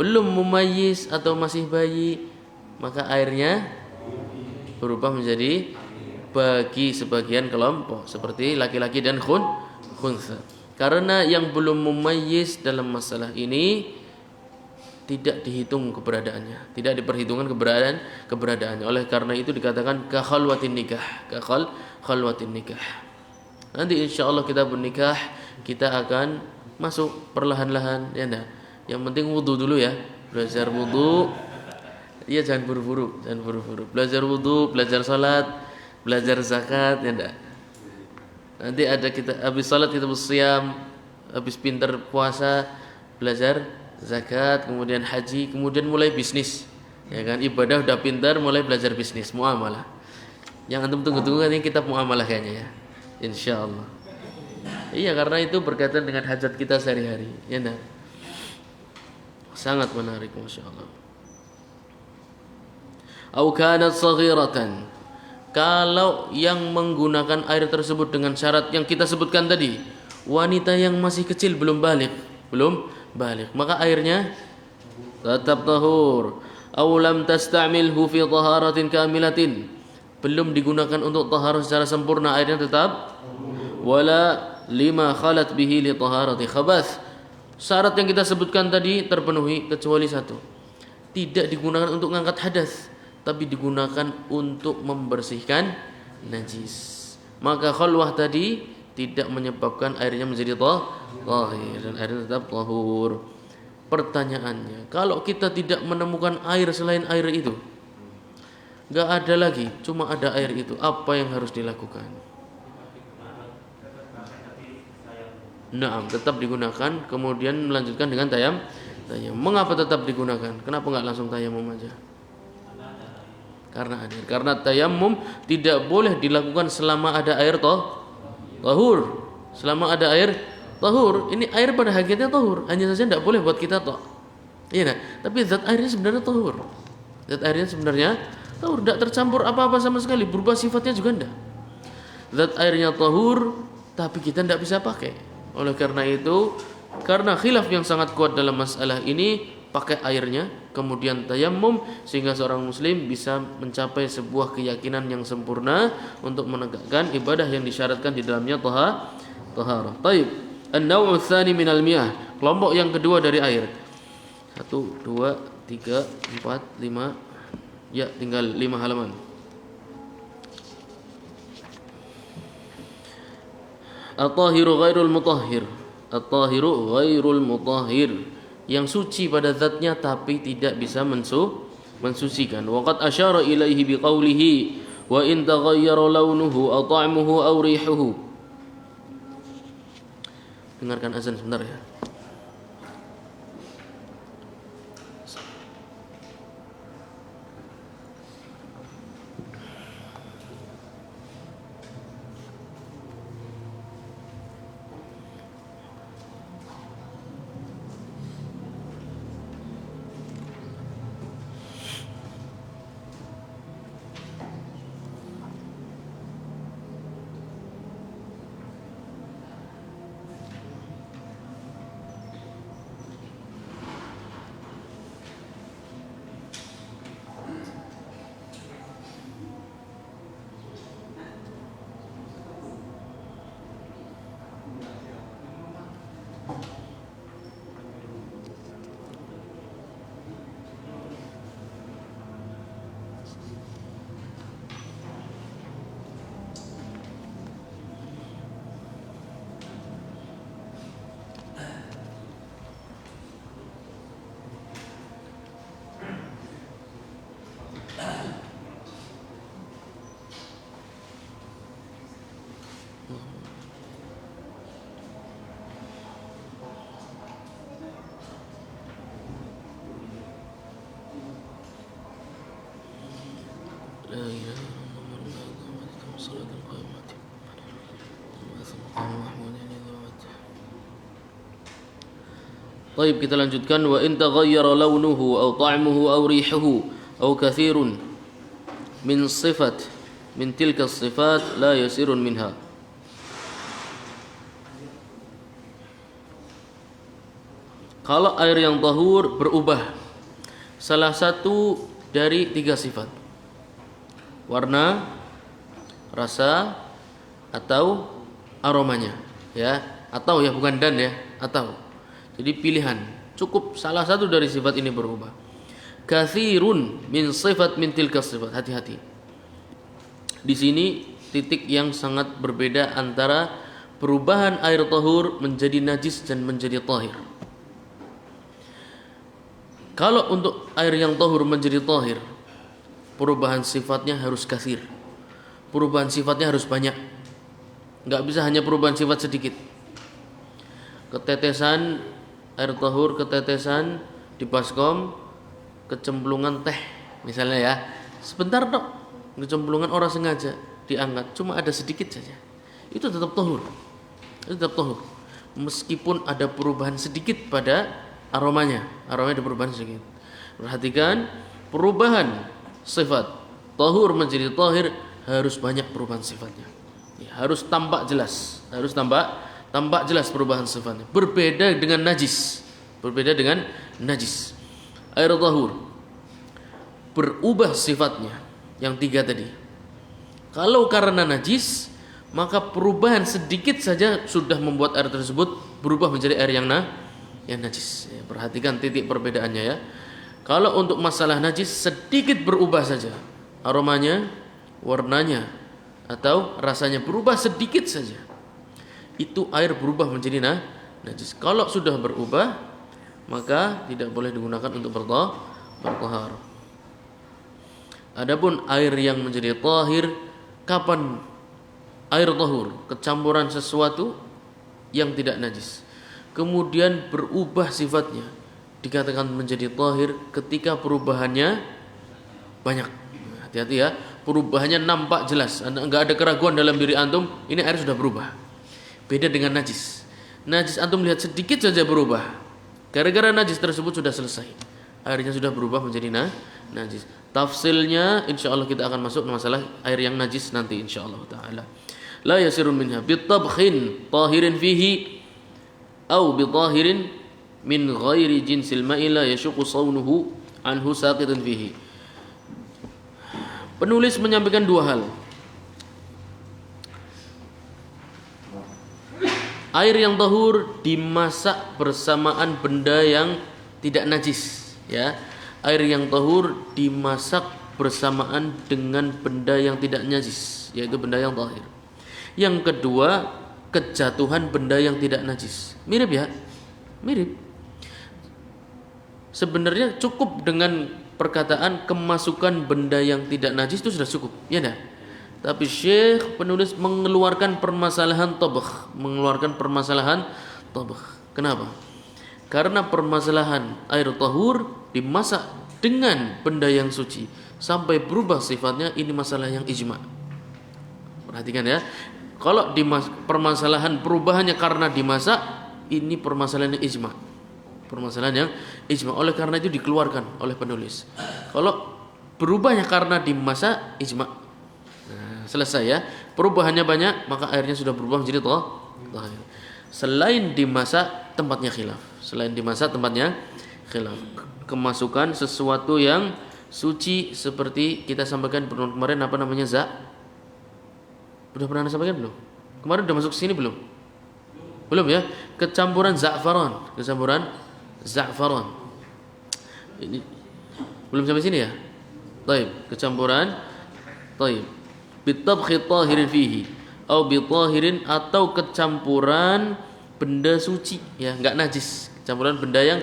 belum mumayyiz atau masih bayi, maka airnya berubah menjadi bagi sebagian kelompok seperti laki-laki dan khunsa. Karena yang belum mumayyiz dalam masalah ini tidak dihitung keberadaannya, tidak diperhitungkan keberadaannya. Oleh karena itu dikatakan ka khalwatin nikah, Nanti insyaallah kita bernikah, kita akan masuk perlahan-lahan, ya enggak? Yang penting wudu dulu ya, belajar wudu. Iya, jangan buru-buru. Belajar wudu, belajar salat, belajar zakat, ya enggak? Nanti ada kita habis salat kita bersiam, habis pintar puasa, belajar zakat, kemudian haji, kemudian mulai bisnis. Ya kan, ibadah udah pintar, mulai belajar bisnis, muamalah. Yang antum tunggu-tunggu kan ini kitab muamalah kayaknya ya. Insyaallah. Iya, karena itu berkaitan dengan hajat kita sehari-hari, ya enggak? Sangat menarik, Masya Allah. Au kanat saghiratan, kalau yang menggunakan air tersebut dengan syarat yang kita sebutkan tadi, wanita yang masih kecil, belum balik, maka airnya tetap tahur. Au lam tasta'milhu fi taharatin kamilatin, belum digunakan untuk taharah secara sempurna, airnya tetap. Wala lima khalat bihi li taharati khabath, syarat yang kita sebutkan tadi terpenuhi kecuali satu, tidak digunakan untuk mengangkat hadas, tapi digunakan untuk membersihkan najis. Maka khalwah tadi tidak menyebabkan airnya menjadi tahir dan airnya tetap tahur. Pertanyaannya, kalau kita tidak menemukan air selain air itu, enggak ada lagi, cuma ada air itu, apa yang harus dilakukan? Naam, tetap digunakan, kemudian melanjutkan dengan tayamum. Mengapa tetap digunakan? Kenapa enggak langsung tayamum aja? Karena tayamum tidak boleh dilakukan selama ada air tahur. Selama ada air tahur, ini air pada hakikatnya tahur, hanya saja tidak boleh buat kita Iya, tapi zat airnya sebenarnya tahur. Tidak tercampur apa-apa sama sekali, berubah sifatnya juga tidak. Zat airnya tahur, tapi kita tidak bisa pakai. Oleh karena itu, karena khilaf yang sangat kuat dalam masalah ini, pakai airnya kemudian tayammum, sehingga seorang muslim bisa mencapai sebuah keyakinan yang sempurna untuk menegakkan ibadah yang disyaratkan di dalamnya taharah. Baik. An-naw'u tsani minal miyah, kelompok yang kedua dari air. 1 2 3 4 5. Ya, tinggal 5 halaman. At-tahiru ghairul mutahhir. At-tahiru ghairul mutahhir, yang suci pada zatnya tapi tidak bisa mensucikan. Waqad asyara ilaihi biqaulihi wa in taghayyara launuhu aw ta'muhu aw rihuhu. Dengarkan azan sebentar ya. Baik, kita lanjutkan. Wa in taghayyara launuhu aw ta'muhu aw rihuhu aw katsirun min sifat min tilka sifat la yasirun minha. Kalau air yang tahur berubah salah satu dari 3 sifat, warna, rasa, atau aromanya, ya, atau ya, bukan dan ya, atau. Jadi pilihan, cukup salah satu dari sifat ini berubah. Katsirun min sifat min tilka sifat. Hati-hati. Di sini titik yang sangat berbeda antara perubahan air tahur menjadi najis dan menjadi tahir. Kalau untuk air yang tahur menjadi tahir, perubahan sifatnya harus katsir. Perubahan sifatnya harus banyak. Enggak bisa hanya perubahan sifat sedikit. Ketetesan air tahur, ketetesan di baskom, kecemplungan teh misalnya ya, sebentar dok, kecemplungan orang sengaja diangkat, cuma ada sedikit saja, itu tetap tahur, itu tetap tahur, meskipun ada perubahan sedikit pada aromanya ada perubahan sedikit. Perhatikan, perubahan sifat tahur menjadi tahir harus banyak perubahan sifatnya, ya, harus tampak jelas, harus tampak jelas perubahan sifatnya. Berbeda dengan najis. Air tahur berubah sifatnya yang 3 tadi. Kalau karena najis, maka perubahan sedikit saja sudah membuat air tersebut berubah menjadi air yang najis. Ya, perhatikan titik perbedaannya ya. Kalau untuk masalah najis, sedikit berubah saja aromanya, warnanya, atau rasanya berubah sedikit saja, itu air berubah menjadi najis. Kalau sudah berubah, maka tidak boleh digunakan untuk bertaharah. Adapun air yang menjadi tahir, kapan air tahur kecampuran sesuatu yang tidak najis, kemudian berubah sifatnya, dikatakan menjadi tahir ketika perubahannya banyak. Hati-hati ya, perubahannya nampak jelas, enggak ada keraguan dalam diri antum, ini air sudah berubah. Beda dengan najis. Najis antum lihat sedikit saja berubah. Gara-gara najis tersebut sudah selesai. Airnya sudah berubah menjadi najis. Tafsilnya insyaallah kita akan masuk masalah air yang najis nanti insyaallah taala. La yasirun minha bitabkhin tahirin fihi aw bitahirin min ghairi jinsil ma'i la yashuqu sawnuhu anhu saqitun fihi. Penulis menyampaikan dua hal. Air yang tahur dimasak bersamaan benda yang tidak najis, ya. Air yang tahur dimasak bersamaan dengan benda yang tidak najis, yaitu benda yang tahir. Yang kedua, kejatuhan benda yang tidak najis. Mirip ya? Mirip. Sebenarnya cukup dengan perkataan kemasukan benda yang tidak najis itu sudah cukup, ya enggak? Tapi Syekh penulis mengeluarkan permasalahan tabakh, Kenapa? Karena permasalahan air tahur dimasak dengan benda yang suci sampai berubah sifatnya, ini masalah yang ijma. Perhatikan ya. Kalau permasalahan perubahannya karena dimasak, ini permasalahan yang ijma. Oleh karena itu dikeluarkan oleh penulis. Kalau berubahnya karena dimasak, ijma. Selesai ya. Perubahannya banyak, maka airnya sudah berubah menjadi tahir. Selain dimasak, tempatnya khilaf. Kemasukan sesuatu yang suci seperti kita sampaikan kemarin, apa namanya, Udah pernah sampaikan belum? Kemarin udah masuk sini belum? Belum ya? Kecampuran za'faran. Ini belum sampai sini ya? Taib, kecampuran bitabkhi tahirin fihi atau bitahirin, atau kecampuran benda suci ya, enggak najis. Campuran benda yang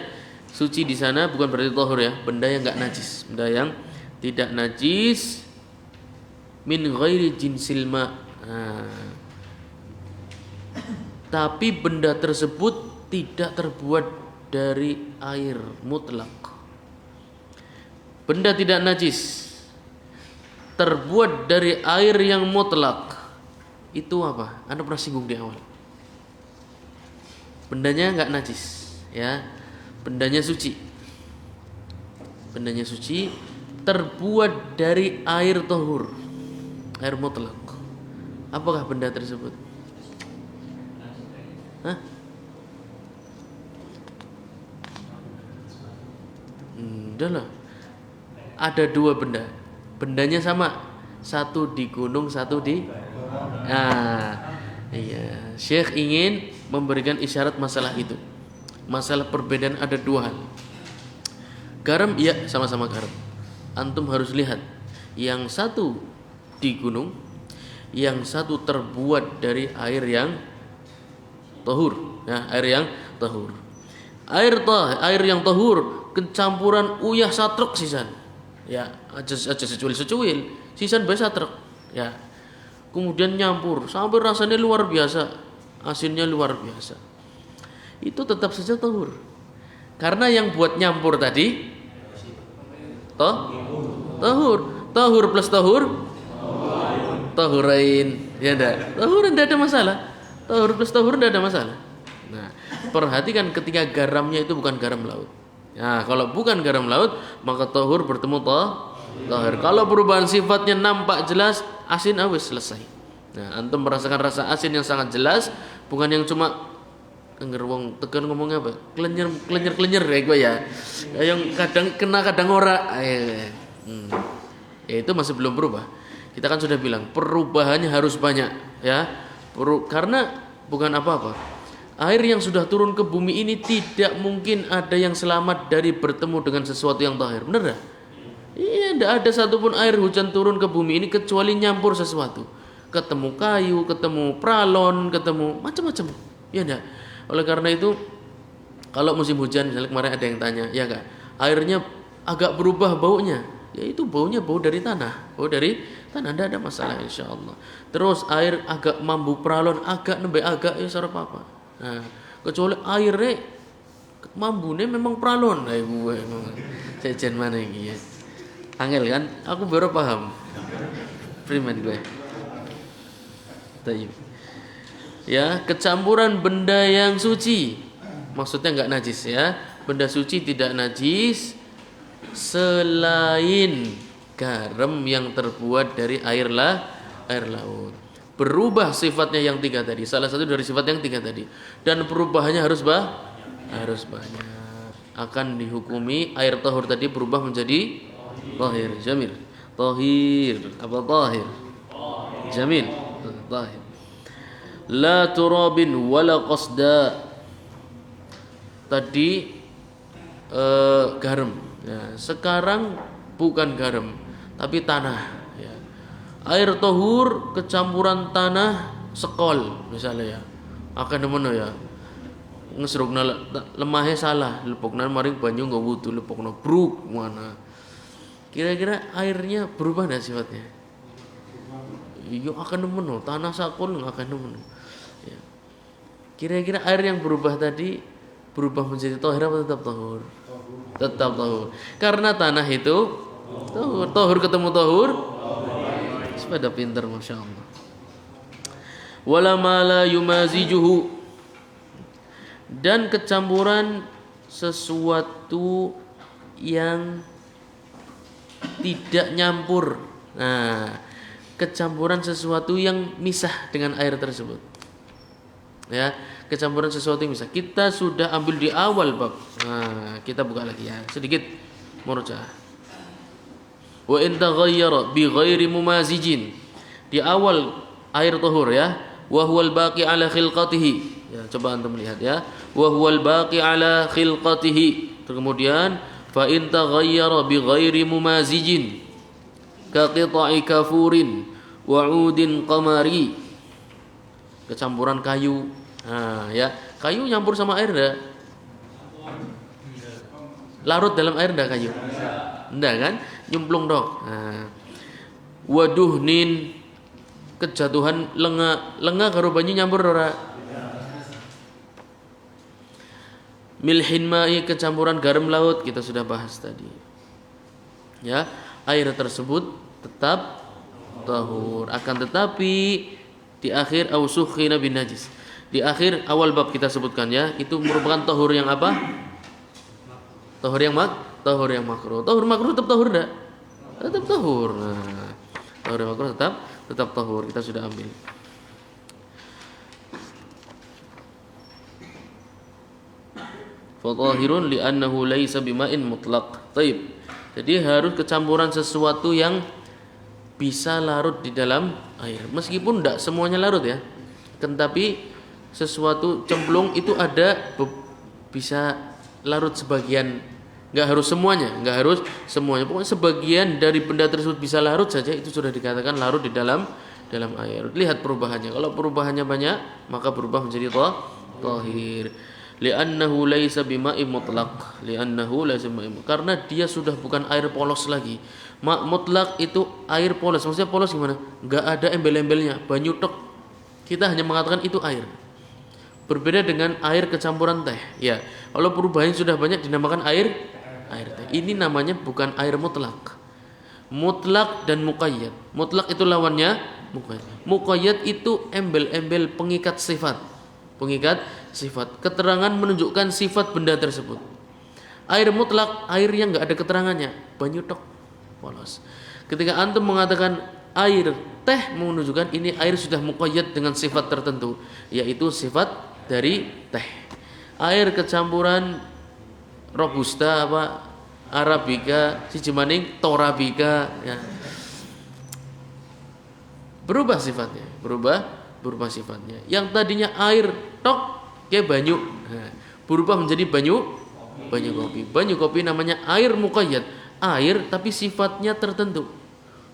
suci di sana bukan berarti tahur ya, benda yang enggak najis, benda yang tidak najis min ghairi jinsil ma. Tapi benda tersebut tidak terbuat dari air mutlak. Benda tidak najis terbuat dari air yang mutlak. Itu apa? Anda pernah singgung di awal. Bendanya enggak najis, ya. Bendanya suci, terbuat dari air tahur, air mutlak. Apakah benda tersebut? Udahlah. Ada dua benda. Bendanya sama. Satu di gunung, satu di iya. Syekh ingin memberikan isyarat masalah itu. Masalah perbedaan ada dua hal. Garam, iya, sama-sama garam. Antum harus lihat, yang satu di gunung, yang satu terbuat dari air yang tahur, ya, air yang tahur. Air yang tahur kecampuran uyah satrek sisan. Ya, aja secuil, sisan bae satrek. Ya. Kemudian nyampur sampai rasanya luar biasa, asinnya luar biasa. Itu tetap saja tahur. Karena yang buat nyampur tadi tahur plus tahurain, ya enggak? Tahur enggak ada masalah. Tahur plus tahur enggak ada masalah. Nah, perhatikan ketika garamnya itu bukan garam laut. Nah, kalau bukan garam laut, maka tahur bertemu tahir. Kalau perubahan sifatnya nampak jelas, asin awis, selesai. Nah, antum merasakan rasa asin yang sangat jelas, bukan yang cuma denger wong tekan ngomongnya apa? Klenyer kayak gue ya. Yang kadang kena kadang ora. Ya, itu masih belum berubah. Kita kan sudah bilang perubahannya harus banyak, ya. Karena bukan apa-apa. Air yang sudah turun ke bumi ini tidak mungkin ada yang selamat dari bertemu dengan sesuatu yang tahir. Benar tak? Iya, tidak ada satupun air hujan turun ke bumi ini kecuali nyampur sesuatu. Ketemu kayu, ketemu pralon, ketemu macam-macam. Ya enggak? Oleh karena itu, kalau musim hujan, misalnya kemarin ada yang tanya, ya enggak? Airnya agak berubah baunya. Ya itu baunya bau dari tanah. Bau dari tanah, tidak ada masalah insyaallah. Terus air agak mambu pralon, agak ya sarap apa. Nah, kecuali airnya mambune memang pralon, gue memang jajan mana ini ya. Angel kan? Aku baru paham. Primen gue. Tayyib. Ya, kecampuran benda yang suci. Maksudnya enggak najis ya. Benda suci tidak najis selain garam yang terbuat dari air laut. Berubah sifatnya yang tiga tadi, salah satu dari sifat yang tiga tadi, dan perubahannya harus banyak. akan dihukumi air tahur tadi berubah menjadi tahir. Jamil. Tahir apa tahir? Jamil. Tahir. La turabin wala qasda. Tadi garam. Ya, sekarang bukan garam tapi tanah. Ya. Air tahur kecampuran tanah sekol misalnya ya. Akan demen ya. Ngesrukna lemahnya salah, lepokna maring banyu nggak wudu, lepokna bruk mana. Kira-kira airnya berubah enggak sifatnya? Yo akan demen tanah sakol akan demen. Ya. Kira-kira air yang berubah tadi berubah menjadi tahir apa tetap tahur? Tetap tahur. Karena tanah itu tahur, tahur ketemu tahur. Sepeda pinter Masya Allah. Wala ma la yumazijuhu, dan kecampuran sesuatu yang tidak nyampur. Nah, kecampuran sesuatu yang misah dengan air tersebut. Ya, kecampuran sesuatu yang misah. Kita sudah ambil di awal bab. Nah, kita buka lagi ya, sedikit murajaah. Wa in taghayyara bi ghairi mumazijin. Di awal air tahur ya. Wa huwal baqi ala khilqatihi. Ya, coba antum lihat ya. Wa huwal baqi ala khilqatihi. Kemudian fa in taghayyara bi ghairi mumazijin ka qita'i kafurin wa 'udin qamari. Kecampuran kayu. Nah, ya. Kayu nyampur sama air enggak? Larut dalam air enggak kayu? Enggak kan? Nyemplung dong. Nah. Waduhnin, kejatuhan lenga karo banyu nyampur ora? Milhin ma'i, kecampuran garam laut, kita sudah bahas tadi. Ya, air tersebut tetap tahur, akan tetapi di akhir ausukhina bin najis. Di akhir awal bab kita sebutkan ya, itu merupakan tahur yang apa? Tahur yang tahur yang makruh. Tahur makruh tetap tahur enggak? Tetap tahur. Nah, tahur yang makruh tetap tahur, kita sudah ambil. Fatahirun li'annahu laisa bima'in mutlaq. Taib. Jadi harus kecampuran sesuatu yang bisa larut di dalam air. Meskipun tidak semuanya larut ya. Tetapi sesuatu cemplung itu ada bisa larut sebagian, enggak harus semuanya, Pokoknya sebagian dari benda tersebut bisa larut saja, itu sudah dikatakan larut di dalam air. Lihat perubahannya. Kalau perubahannya banyak, maka berubah menjadi tahir. Li'annahu laisa bima'in mutlaq. Karena dia sudah bukan air polos lagi. Mutlaq itu air polos. Maksudnya polos gimana? Enggak ada embel-embelnya, banyu tok. Kita hanya mengatakan itu air. Berbeda dengan air kecampuran teh. Ya, kalau perubahannya sudah banyak dinamakan air teh. Ini namanya bukan air mutlak. Mutlak dan muqayyad. Mutlak itu lawannya muqayyad. Muqayyad itu embel-embel pengikat sifat. Keterangan menunjukkan sifat benda tersebut. Air mutlak, air yang enggak ada keterangannya, banyu tok, polos. Ketika antum mengatakan air teh, menunjukkan ini air sudah muqayyad dengan sifat tertentu, yaitu sifat dari teh. Air kecampuran robusta apa arabica, siji maning torabika ya. Berubah sifatnya. Yang tadinya air tok kayak banyu, nah, berubah menjadi banyu kopi. Banyu kopi namanya air muqayyad, air tapi sifatnya tertentu.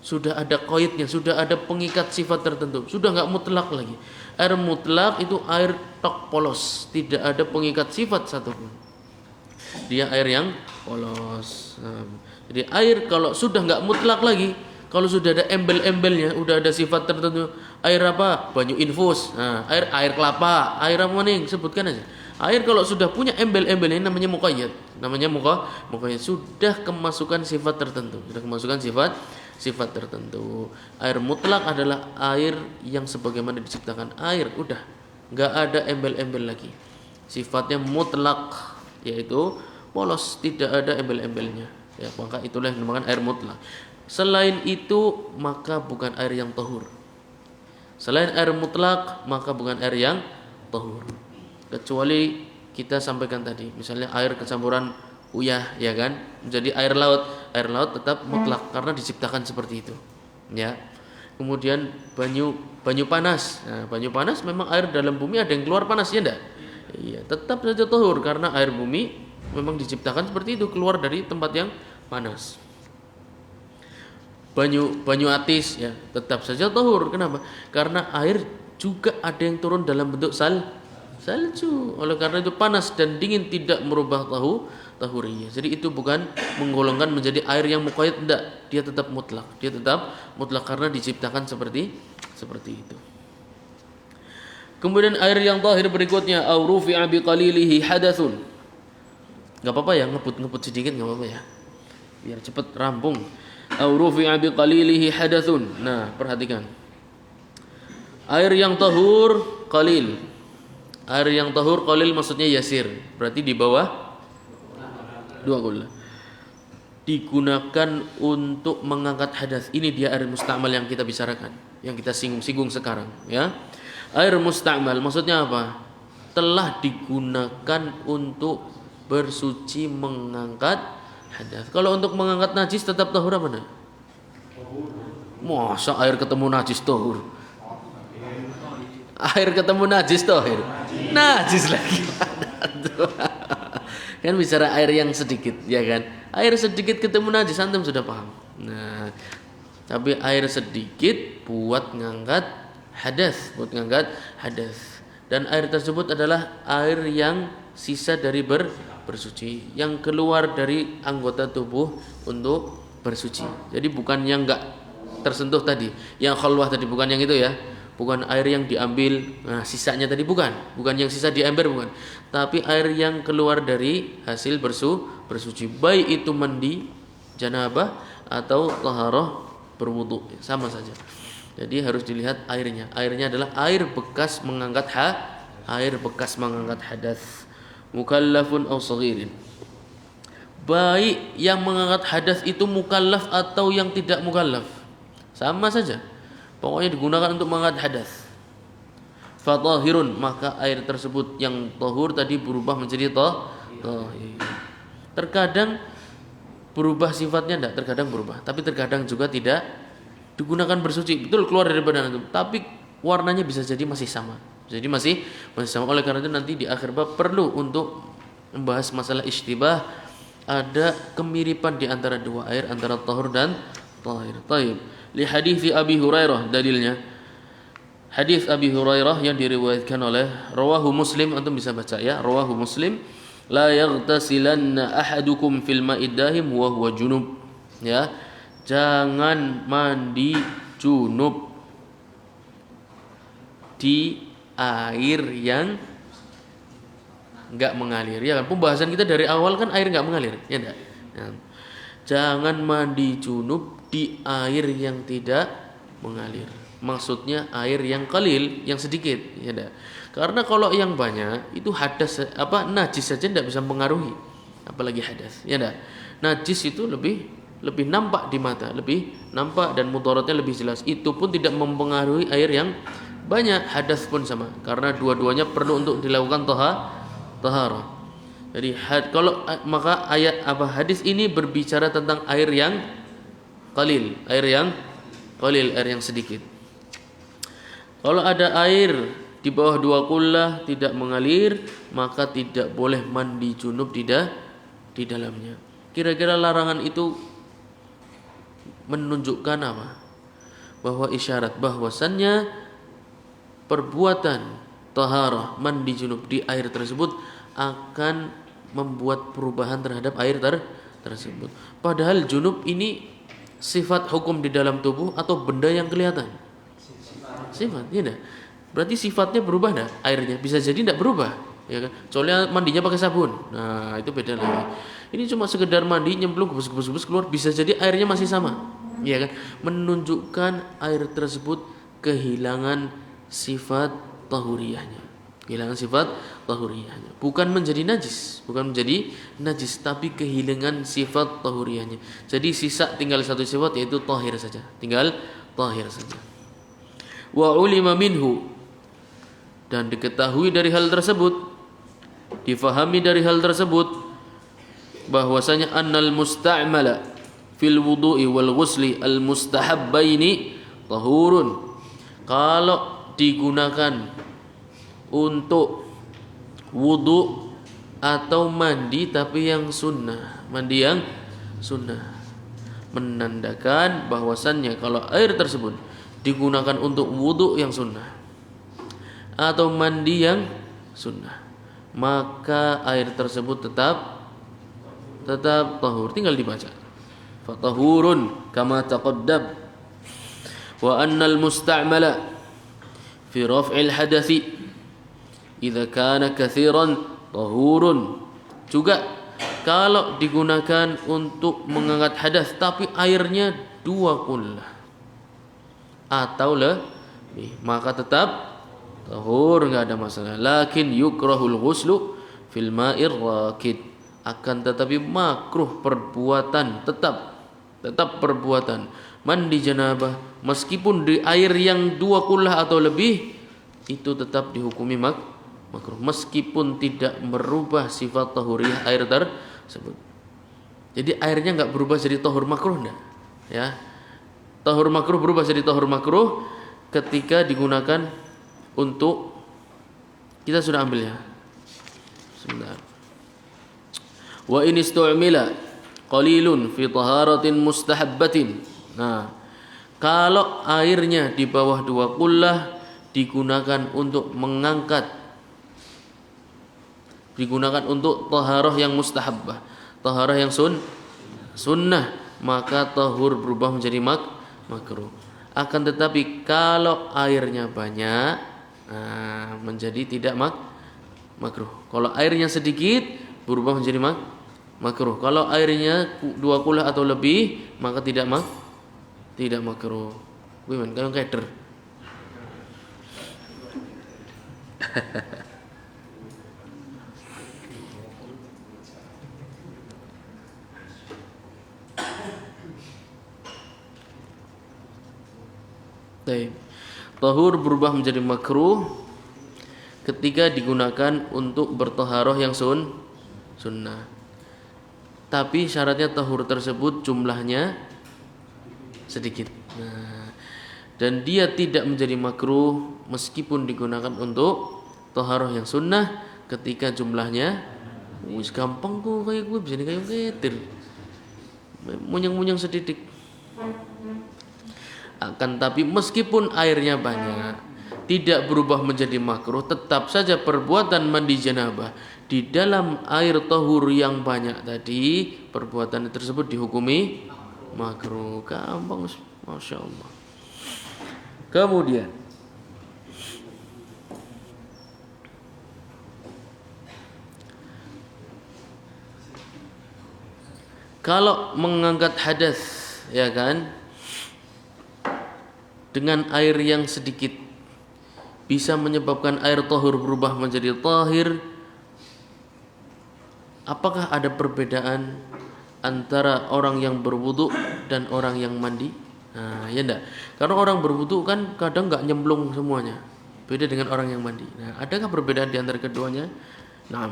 Sudah ada qaidnya, sudah ada pengikat sifat tertentu, sudah enggak mutlak lagi. Air mutlak itu air tok polos, tidak ada pengikat sifat satupun. Dia air yang polos. Nah, jadi air kalau sudah enggak mutlak lagi, kalau sudah ada embel-embelnya, udah ada sifat tertentu. Air apa? Banyu infus. Nah, air kelapa, air apa nih? Sebutkan aja. Air kalau sudah punya embel-embel ini namanya muqayyad. Muqayyad, sudah kemasukan sifat tertentu. Sifat tertentu. Air mutlak adalah air yang sebagaimana diciptakan air, udah enggak ada embel-embel lagi. Sifatnya mutlak, yaitu polos, tidak ada embel-embelnya. Ya, maka itulah yang dinamakan air mutlak. Selain itu maka bukan air yang tahur. Selain air mutlak maka bukan air yang tahur. Kecuali kita sampaikan tadi, misalnya air kecampuran uyah, ya kan, menjadi air laut. Air laut tetap mutlak karena diciptakan seperti itu, ya. Kemudian banyu panas. Nah, banyu panas memang air dalam bumi ada yang keluar panas, ya enggak? Iya, tetap saja tahur karena air bumi memang diciptakan seperti itu, keluar dari tempat yang panas. Banyu atis, ya, tetap saja tahur. Kenapa? Karena air juga ada yang turun dalam bentuk salju. Oleh karena itu panas dan dingin tidak merubah tahuriyah. Jadi itu bukan menggolongkan menjadi air yang muqayyad, tidak. Dia tetap mutlak. Dia tetap mutlak karena diciptakan seperti itu. Kemudian air yang tahir berikutnya, au rufi'a bi qalilihi hadatsun. Enggak apa-apa ya, ngebut sedikit enggak apa-apa ya. Biar cepat rampung. Au rufi'a bi qalilihi hadatsun. Nah, perhatikan. Air yang tahur qalil. Air yang tahur qalil maksudnya yasir. Berarti di bawah 2 qullah. Digunakan untuk mengangkat hadas. Ini dia air musta'mal yang kita bicarakan, yang kita singgung sekarang, ya. Air musta'mal maksudnya apa? Telah digunakan untuk bersuci mengangkat hadas. Kalau untuk mengangkat najis tetap tahur apa enggak? Masa air ketemu najis tahur? Air ketemu najis tahir. Najis lagi. Kan bicara air yang sedikit, ya kan? Air sedikit ketemu najis, antum sudah paham. Nah, tapi air sedikit buat ngangkat hadas, Dan air tersebut adalah air yang sisa dari bersuci, yang keluar dari anggota tubuh untuk bersuci. Jadi bukan yang enggak tersentuh tadi, yang khalwah tadi, bukan yang itu ya. Bukan air yang diambil, nah sisanya tadi bukan yang sisa di ember, bukan. Tapi air yang keluar dari hasil bersuci, baik itu mandi janabah atau taharah berwudu, sama saja. Jadi harus dilihat airnya. Airnya adalah air bekas mengangkat hadas. Mukallafun aw saghirin. Baik yang mengangkat hadas itu mukallaf atau yang tidak mukallaf, sama saja. Pokoknya digunakan untuk mengangkat hadas. Fatahirun, maka air tersebut yang tahur tadi berubah menjadi tahir. Terkadang berubah sifatnya enggak, terkadang berubah, tapi terkadang juga tidak digunakan bersuci. Betul keluar dari badan itu, tapi warnanya bisa jadi masih sama. Jadi masih sama. Oleh karena itu nanti di akhir bab perlu untuk membahas masalah ishtibah, ada kemiripan di antara dua air, antara tahur dan tahir. Taib. Li hadis Abi Hurairah, dalilnya hadis Abi Hurairah yang diriwayatkan oleh rawahu Muslim, antum bisa baca ya, rawahu Muslim, la yaghtasilanna ahadukum fil ma'id dahim wa huwa junub, ya, jangan mandi junub di air yang enggak mengalir, ya kan? Pembahasan kita dari awal kan air enggak mengalir, ya enggak? Ya. Jangan mandi junub di air yang tidak mengalir. Maksudnya air yang qalil, yang sedikit, ya enggak? Karena kalau yang banyak itu hadas najis saja enggak bisa mempengaruhi, apalagi hadas, ya enggak? Najis itu lebih nampak di mata, lebih nampak dan mudaratnya lebih jelas. Itu pun tidak mempengaruhi air yang banyak. Hadas pun sama, karena dua-duanya perlu untuk dilakukan taharah. Jadi maka hadis ini berbicara tentang air yang qalil, air yang sedikit. Kalau ada air di bawah 2 qullah tidak mengalir, maka tidak boleh mandi junub di dalamnya. Kira-kira larangan itu menunjukkan apa? Bahwa isyarat bahwasannya perbuatan taharah mandi junub di air tersebut akan membuat perubahan terhadap air tersebut. Padahal junub ini sifat hukum di dalam tubuh atau benda yang kelihatan? Sifat, ya enggak? Berarti sifatnya berubah enggak? Airnya bisa jadi enggak berubah, ya kan? Soalnya mandinya pakai sabun. Nah, itu beda lagi. Ini cuma sekedar mandi, nyemplung, gebus keluar, bisa jadi airnya masih sama, ya kan? Menunjukkan air tersebut kehilangan sifat tahuriyahnya. Bukan menjadi najis, tapi kehilangan sifat tahuriyahnya. Jadi sisa tinggal satu sifat, yaitu tahir saja. Wa ulima minhu, dan diketahui dari hal tersebut, difahami dari hal tersebut, bahwasanya annal musta'mala fil wudu'i wal ghusli al mustahabbaini tahurun. Kalau digunakan untuk wudu atau mandi tapi yang sunnah, mandi yang sunnah, menandakan bahwasannya kalau air tersebut digunakan untuk wudu yang sunnah atau mandi yang sunnah, maka air tersebut tetap tahur. Tinggal dibaca. Fatahurun kama taqaddam wa annal musta'mala fi raf'il hadathi idza kana katsiran tahurun. Juga kalau digunakan untuk mengangkat hadas tapi airnya 2 kullah atau lebih, maka tetap tahur, enggak ada masalah. Lakin yukrahul ghuslu fil ma'ir rakid, akan tetapi makruh perbuatan tetap perbuatan mandi janabah meskipun di air yang 2 kullah atau lebih, itu tetap dihukumi makruh meskipun tidak merubah sifat tahuriyah air tersebut. Jadi airnya enggak berubah jadi tahur makruh enggak, ya. Tahur makruh berubah jadi tahur makruh ketika digunakan untuk, kita sudah ambil ya. Sebentar. Wa in istu'mila qalilun fi taharatin mustahabbatin. Nah, kalau airnya di bawah 2 kullah digunakan untuk mengangkat, digunakan untuk taharah yang mustahabbah, taharah yang sunnah, maka tahur berubah menjadi makruh. Akan tetapi kalau airnya banyak, menjadi tidak makruh. Kalau airnya sedikit berubah menjadi makruh. Kalau airnya 2 kullah atau lebih, maka tidak makruh. Gimana? Kalian keder. Tahur berubah menjadi makruh ketika digunakan untuk bertaharah yang sunnah. Tapi syaratnya tahur tersebut jumlahnya sedikit. Nah, dan dia tidak menjadi makruh meskipun digunakan untuk taharah yang sunnah ketika jumlahnya wis gampang kok, kayak gue bisa nih kayak ketir. Munyang-munyang sedikit. Akan tapi meskipun airnya banyak, tidak berubah menjadi makruh, tetap saja perbuatan mandi janabah di dalam air tahur yang banyak tadi, perbuatan tersebut dihukumi makruh. Gampang, Masya Allah. Kemudian kalau mengangkat hadas, ya kan, dengan air yang sedikit bisa menyebabkan air tahur berubah menjadi tahir. Apakah ada perbedaan antara orang yang berwudu dan orang yang mandi? Nah, ya enggak. Karena orang berwudu kan kadang enggak nyemplung semuanya. Beda dengan orang yang mandi. Nah, adakah perbedaan di antara keduanya? Nah,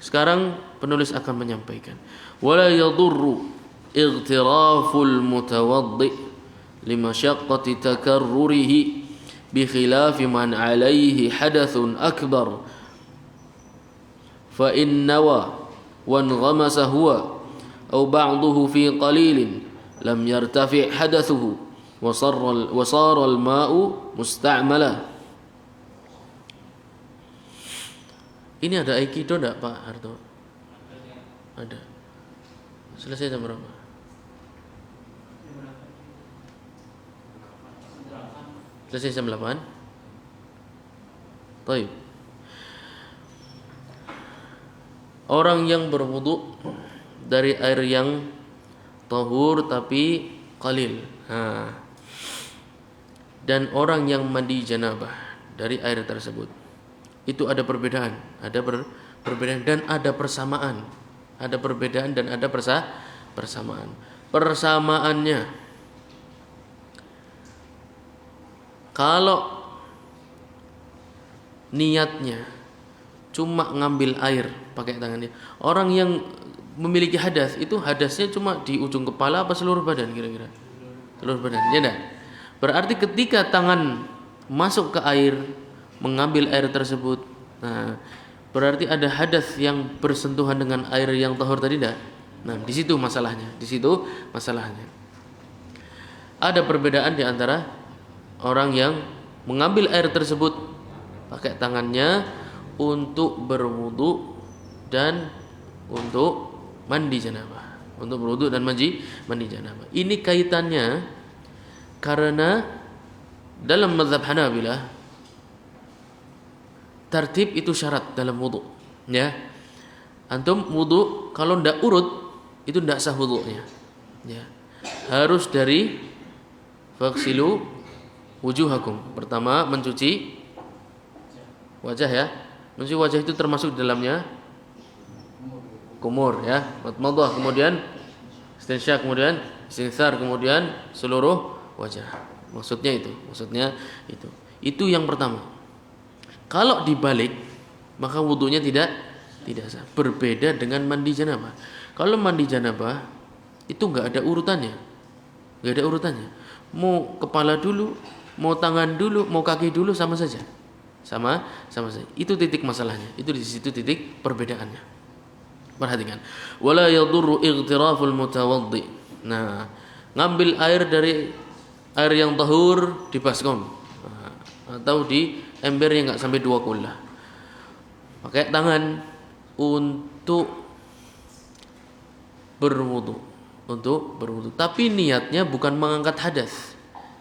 sekarang penulis akan menyampaikan. Wala yadurru ightiraful mutawaddi limasyaqqati takarrurihi bi khilafi man alaihi hadathun akbar fa in nawa wa ghamasa huwa aw ba'dahu fi qalilin lam yartafi hadathuhu wa sara al-ma'u musta'mala. Ini ada aikido enggak Pak Harto? Ada. Selesai jam berapa? Selesai jam 8. Baik. Orang yang berwudu dari air yang tahur tapi qalil. Dan orang yang mandi janabah dari air tersebut. Itu ada perbedaan, perbedaan dan ada persamaan. Ada perbedaan dan ada persamaan. Persamaannya, kalau niatnya cuma ngambil air pakai tangannya, orang yang memiliki hadas, itu hadasnya cuma di ujung kepala apa seluruh badan kira-kira? Seluruh badan, ya enggak? Berarti ketika tangan masuk ke air, mengambil air tersebut, nah, berarti ada hadas yang bersentuhan dengan air yang tahur tadi enggak? Nah, di situ masalahnya. Di situ masalahnya. Ada perbedaan di antara orang yang mengambil air tersebut pakai tangannya untuk berwudu dan untuk mandi janabah. Untuk berwudu dan mandi janabah. Ini kaitannya karena dalam mazhab Hanabilah tertib itu syarat dalam wudu, ya. Antum wudu kalau ndak urut itu ndak sah wudunya, ya. Harus dari faghsilu wujuhakum. Pertama mencuci wajah, ya. Mencuci wajah itu termasuk di dalamnya kumur, ya. Madmadah, kemudian istinsyak, kemudian istinsar, kemudian seluruh wajah. Maksudnya itu. Itu yang pertama. Kalau dibalik maka wudunya tidak sah. Berbeda dengan mandi janabah. Kalau mandi janabah itu enggak ada urutannya. Enggak ada urutannya. Mau kepala dulu, mau tangan dulu, mau kaki dulu sama saja. Sama saja. Itu titik masalahnya. Itu di situ titik perbedaannya. Perhatikan. Wala yadurru ightiraful mutawaddi. Nah, ngambil air dari air yang tahur di baskom, atau di ember yang enggak sampai 2 kullah. Pakai tangan untuk berwudu, tapi niatnya bukan mengangkat hadas,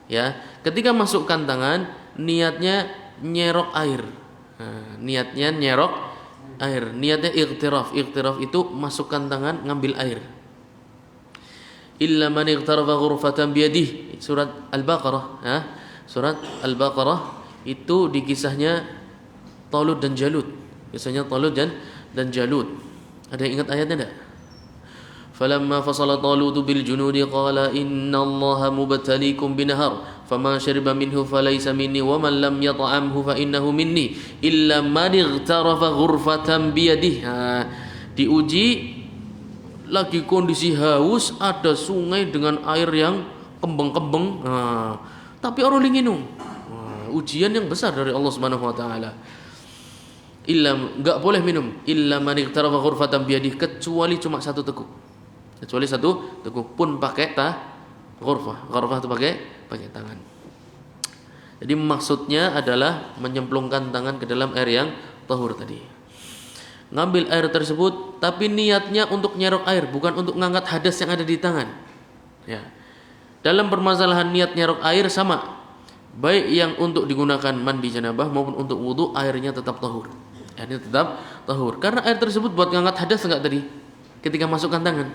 ya. Ketika masukkan tangan, niatnya nyerok air. Nah, niatnya nyerok air, niatnya ightiraf. Ightiraf itu masukkan tangan ngambil air. Illa man ightarafa ghurfatan biyadihi, surat Al-Baqarah, ya. Surat Al-Baqarah itu di kisahnya Talut dan Jalut. Kisahnya Talut dan Jalut. Ada yang ingat ayatnya enggak? Falamma fasala Talut bil junudi qala innallaha mubtaliikum binahar faman shariba minhu falaysa minni wa man lam yat'amhu fa innahu minni illa man ightarafa ghurfatan biyadihi. Diuji lagi kondisi haus, ada sungai dengan air yang kembang-kembang. Tapi orang minum. Ujian yang besar dari Allah Subhanahu wa taala. Enggak boleh minum illa man ightarafa ghurfatan biyadihi, kecuali cuma satu teguk. Kecuali satu teguk pun pakai ghurfah. Ghurfah itu pakai tangan. Jadi maksudnya adalah menyemplungkan tangan ke dalam air yang tahur tadi. Ngambil air tersebut tapi niatnya untuk nyerok air, bukan untuk ngangkat hadas yang ada di tangan. Ya. Dalam permasalahan niat nyerok air sama. Baik yang untuk digunakan mandi janabah maupun untuk wudu, airnya tetap tahur. Airnya tetap tahur. Karena air tersebut buat ngangkat hadas enggak tadi? Ketika masukkan tangan.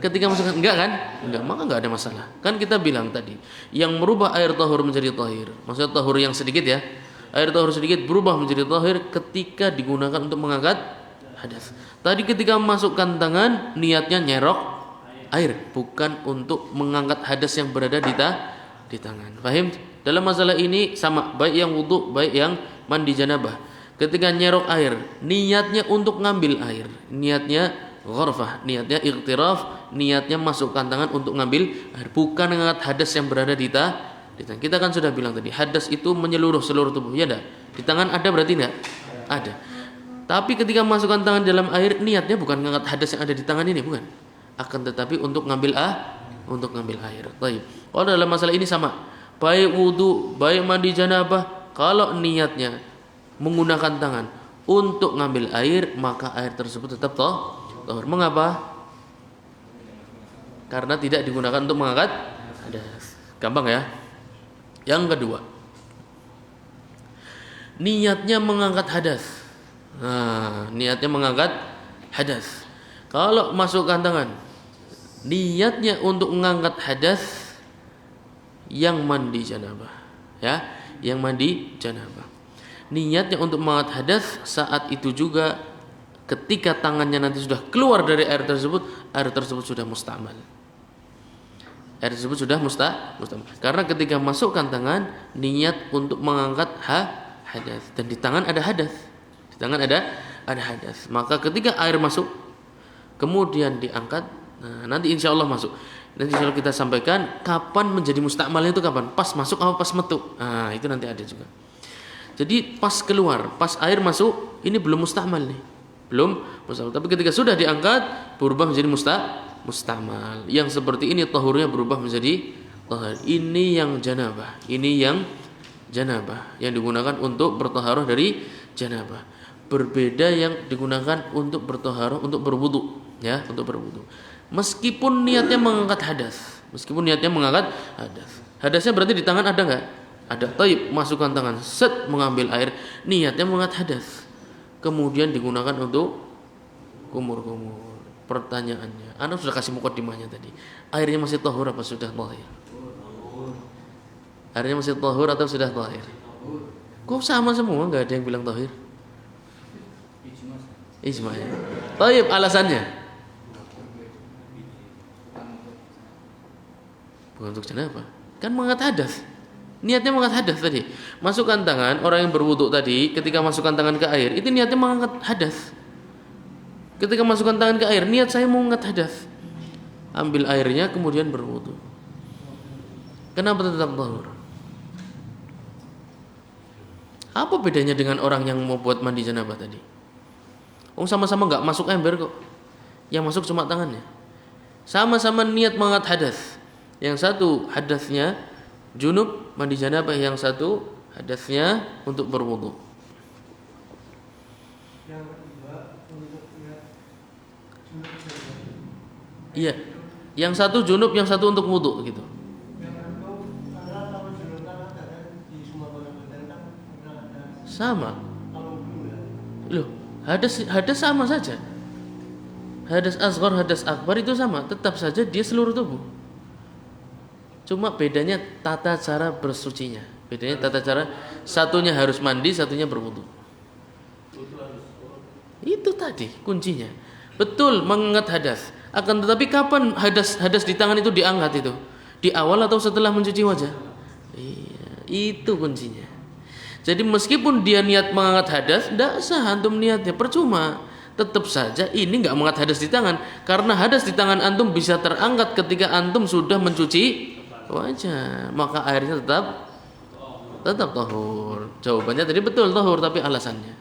Ketika masukkan enggak kan? Enggak, maka enggak ada masalah. Kan kita bilang tadi, yang merubah air tahur menjadi tahir. Maksudnya tahur yang sedikit, ya. Air tahur sedikit berubah menjadi tahir ketika digunakan untuk mengangkat hadas. Tadi ketika masukkan tangan, niatnya nyerok air, bukan untuk mengangkat hadas yang berada di tangan. Paham? Dalam masalah ini sama, baik yang wudu, baik yang mandi janabah. Ketika nyerok air, niatnya untuk ngambil air, niatnya ghurfah, niatnya ightiraf, niatnya masukkan tangan untuk ngambil air, bukan mengangkat hadas yang berada di tangan. Kita kan sudah bilang tadi, hadas itu menyeluruh seluruh tubuh, ya enggak? Di tangan ada berarti enggak? Ada. Tapi ketika masukkan tangan dalam air, niatnya bukan mengangkat hadas yang ada di tangan ini, bukan. Akan tetapi untuk ngambil air. Baik. Kalau dalam masalah ini sama, baik wudu, baik mandi janabah, kalau niatnya menggunakan tangan untuk ngambil air, maka air tersebut tetap tahur. Mengapa? Karena tidak digunakan untuk mengangkat hadas. Gampang, ya. Yang kedua, niatnya mengangkat hadas. Nah, niatnya mengangkat hadas. Kalau masukkan tangan, niatnya untuk mengangkat hadas, yang mandi janabah, ya, yang mandi janabah. Niatnya untuk mengangkat hadas, saat itu juga ketika tangannya nanti sudah keluar dari air tersebut sudah mustamal. Air tersebut sudah mustamal. Karena ketika masukkan tangan, niat untuk mengangkat hadas, dan di tangan ada hadas. Di tangan ada hadas. Maka ketika air masuk, kemudian diangkat. Nah, nanti insya Allah masuk. Nanti insya Allah kita sampaikan kapan menjadi mustakmalnya itu kapan? Pas masuk atau pas metu? Nah, itu nanti ada juga. Jadi pas keluar, pas air masuk, ini belum mustakmal nih. Belum mustakmal. Tapi ketika sudah diangkat, berubah menjadi mustakmal. Yang seperti ini tahurnya berubah menjadi tahar. Ini yang janabah. Ini yang janabah yang digunakan untuk bertaharah dari janabah. Berbeda yang digunakan untuk bertaharah untuk berwudu, ya, untuk berwudu. Meskipun niatnya mengangkat hadas. Meskipun niatnya mengangkat hadas. Hadasnya berarti di tangan ada enggak? Ada. Taib, masukkan tangan, set mengambil air, niatnya mengangkat hadas. Kemudian digunakan untuk kumur-kumur. Pertanyaannya, Anda sudah kasih mukadimahnya tadi. Airnya masih tahur apa sudah tahir? Airnya masih tahur atau sudah tahir? Kok sama semua, enggak ada yang bilang tahir? Ijma. Taib, alasannya? Bukan untuk janabah. Kan mengangkat hadas. Niatnya mengangkat hadas tadi. Masukkan tangan, orang yang berwudu tadi ketika masukkan tangan ke air, itu niatnya mengangkat hadas. Ketika masukkan tangan ke air, niat saya mau mengangkat hadas. Ambil airnya kemudian berwudu. Kenapa tetap tahur? Apa bedanya dengan orang yang mau buat mandi janabah tadi? Sama-sama enggak masuk ember kok. Yang masuk cuma tangannya. Sama-sama niat mengangkat hadas. Yang satu hadasnya junub mandi janabah, yang satu hadasnya untuk berwudu. Yang kedua untuk niat junub. Iya. Yang satu junub, yang satu untuk wudu gitu. Yang itu adalah kalau junub kan ada di semua bagian badan kan ada. Sama. Kalau dulu ya. Loh, hadas sama saja. Hadas asghar, hadas akbar itu sama, tetap saja dia seluruh tubuh. Cuma bedanya tata cara bersucinya. Bedanya tata cara, satunya harus mandi, satunya berwudu. Itu tadi kuncinya. Betul mengangkat hadas. Akan tetapi kapan hadas di tangan itu diangkat itu? Di awal atau setelah mencuci wajah? Iya, itu kuncinya. Jadi meskipun dia niat mengangkat hadas, tidak sah antum niatnya, percuma. Tetap saja ini enggak mengangkat hadas di tangan, karena hadas di tangan antum bisa terangkat ketika antum sudah mencuci wajah, maka airnya tetap tahur. Jawabannya tadi betul tahur, tapi alasannya.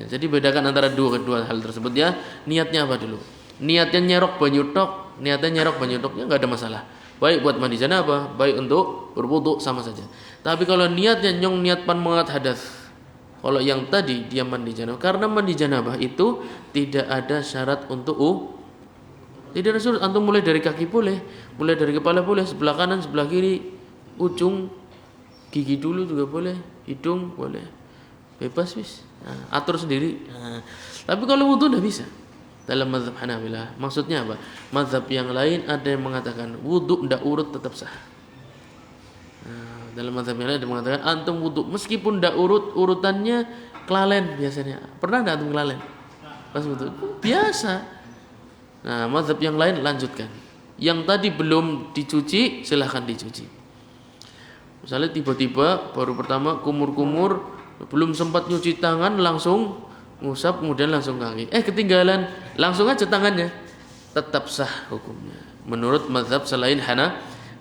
Jadi bedakan antara dua hal tersebut ya. Niatnya apa dulu? Niatnya nyerok banyu tok, niatnya enggak ada masalah. Baik buat mandi janabah, baik untuk berwudu sama saja. Tapi kalau niatnya niat pan mengangkat hadas. Kalau yang tadi dia mandi janabah, karena mandi janabah itu tidak ada syarat untuk tidak ada syarat. Antum mulai dari kaki boleh, mulai dari kepala boleh, sebelah kanan, sebelah kiri, ujung gigi dulu juga boleh, hidung boleh, bebas wis. Nah, atur sendiri. Nah, tapi kalau wudu tidak bisa. Dalam mazhab Hanabilah, maksudnya apa? Mazhab yang lain ada yang mengatakan wudu tidak urut tetap sah. Nah, dalam mazhab yang lain ada yang mengatakan antum wudu meskipun tidak urut, urutannya kelalen biasanya. Pernah tidak antum kelalen? Pas wudu biasa. Nah, mazhab yang lain lanjutkan. Yang tadi belum dicuci, silahkan dicuci. Misalnya tiba-tiba baru pertama kumur-kumur, belum sempat nyuci tangan langsung ngusap kemudian langsung kaki. Ketinggalan, langsung aja tangannya. Tetap sah hukumnya. Menurut mazhab selain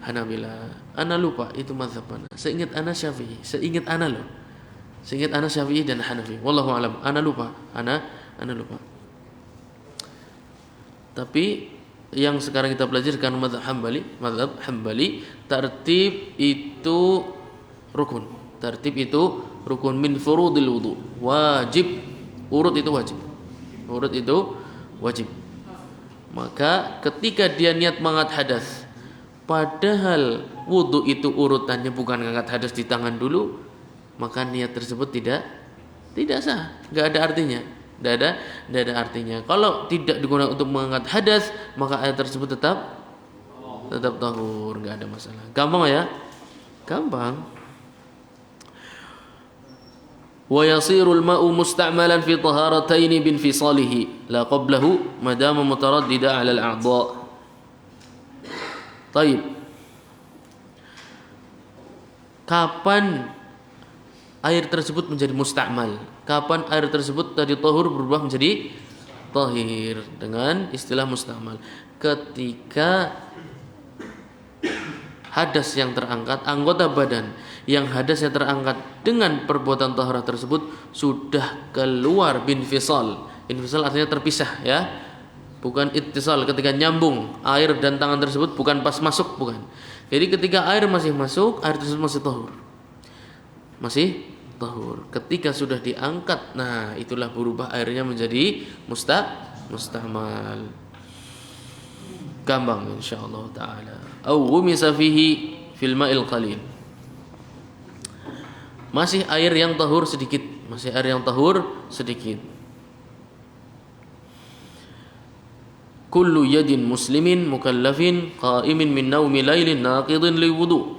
Hanabilah. Ana lupa itu mazhab mana. Seingat ana Syafi'i. Seingat ana Syafi'i dan Hanafi. Wallahu alam. Ana lupa. Tapi yang sekarang kita pelajari kan mazhab Hambali, tertib itu rukun. Tertib itu rukun min furudil wudu. Wajib. Urut itu wajib. Maka ketika dia niat mengangkat hadas, padahal wudu itu urutannya bukan mengangkat hadas di tangan dulu, maka niat tersebut tidak sah, enggak ada artinya. Tidak ada artinya. Kalau tidak digunakan untuk mengangkat hadas, maka air tersebut tetap tahur, enggak ada masalah. Gampang ya? Gampang. Wa yasirul ma'u musta'malan fi taharatayn binfisalihi la qablahu ma dama mutaraddida 'ala al-a'dha'. Baik. Kapan air tersebut menjadi musta'mal? Kapan air tersebut tadi tahur berubah menjadi tahir dengan istilah mustamal. Ketika hadas yang terangkat, anggota badan yang hadasnya terangkat dengan perbuatan taharah tersebut sudah keluar binfisal. Infisal artinya terpisah ya. Bukan ittisal ketika nyambung air dan tangan tersebut, bukan pas masuk, bukan. Jadi ketika air masih masuk, air tersebut masih tahur. Masih tahur. Ketika sudah diangkat, nah itulah berubah airnya menjadi mustamal. Gampang insyaallah taala. Au gumisa fihi fil ma'il qalil. Masih air yang tahur sedikit, masih air yang tahur sedikit. Kullu yadin muslimin mukallafin qa'imin min naumi lailin naqidin liwudu.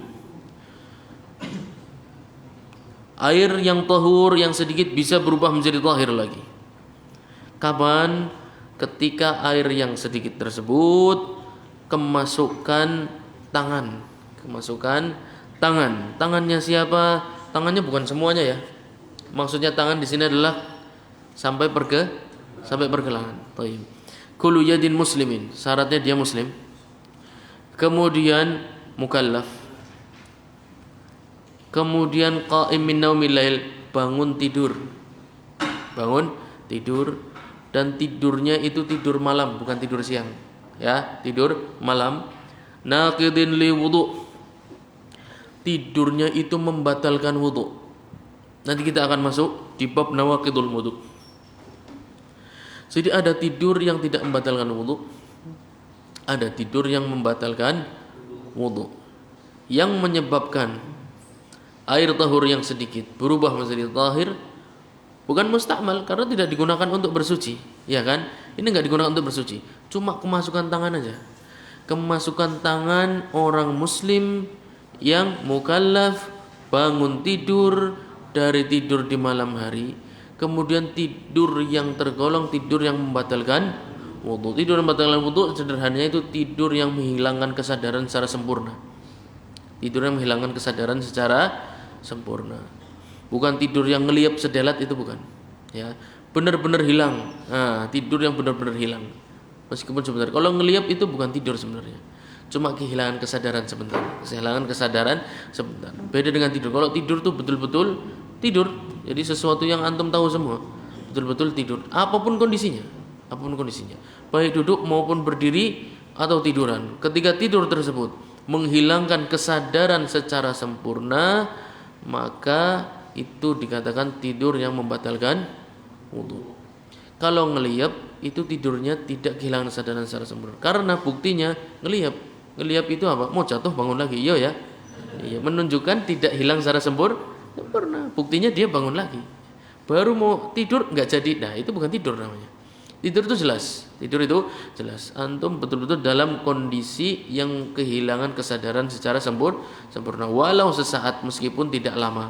Air yang tahur yang sedikit bisa berubah menjadi tahir lagi. Kapan? Ketika air yang sedikit tersebut kemasukan tangan. Tangannya siapa? Tangannya bukan semuanya ya. Maksudnya tangan di sini adalah sampai pergelangan. Baik. Kullu yadin muslimin, syaratnya dia muslim. Kemudian mukallaf. Kemudian qa'im min naumil lail, bangun tidur. Dan tidurnya itu tidur malam, bukan tidur siang. Ya, tidur malam. Naqidin li wudu. Tidurnya itu membatalkan wudu. Nanti kita akan masuk di bab nawaqidul wudu. Jadi ada tidur yang tidak membatalkan wudu, ada tidur yang membatalkan wudu. Yang menyebabkan air tahur yang sedikit berubah menjadi tahir bukan mustakmal karena tidak digunakan untuk bersuci, ya kan? Ini enggak digunakan untuk bersuci, cuma kemasukan tangan aja. Kemasukan tangan orang muslim yang mukallaf bangun tidur dari tidur di malam hari. Kemudian tidur yang tergolong tidur yang membatalkan wudu. Tidur yang membatalkan wudu sederhananya itu tidur yang menghilangkan kesadaran secara sempurna. Tidur yang menghilangkan kesadaran secara sempurna. Bukan tidur yang ngeliap sedelat, itu bukan. Ya, benar-benar hilang. Nah, tidur yang benar-benar hilang. Meskipun sebentar. Kalau ngeliap itu bukan tidur sebenarnya. Cuma kehilangan kesadaran sebentar. Beda dengan tidur. Kalau tidur tuh betul-betul tidur. Jadi sesuatu yang antum tahu semua, betul-betul tidur, apapun kondisinya, baik duduk maupun berdiri atau tiduran. Ketika tidur tersebut menghilangkan kesadaran secara sempurna, maka itu dikatakan tidur yang membatalkan wudu. Kalau ngeliap itu tidurnya tidak kehilangan kesadaran secara sempurna, karena buktinya ngeliap itu apa? Mau jatuh bangun lagi, iya, menunjukkan tidak hilang secara sempurna. Buktinya dia bangun lagi. Baru mau tidur nggak jadi. Nah, itu bukan tidur namanya. Tidur itu jelas. Antum betul-betul dalam kondisi yang kehilangan kesadaran secara sempurna, walau sesaat, meskipun tidak lama.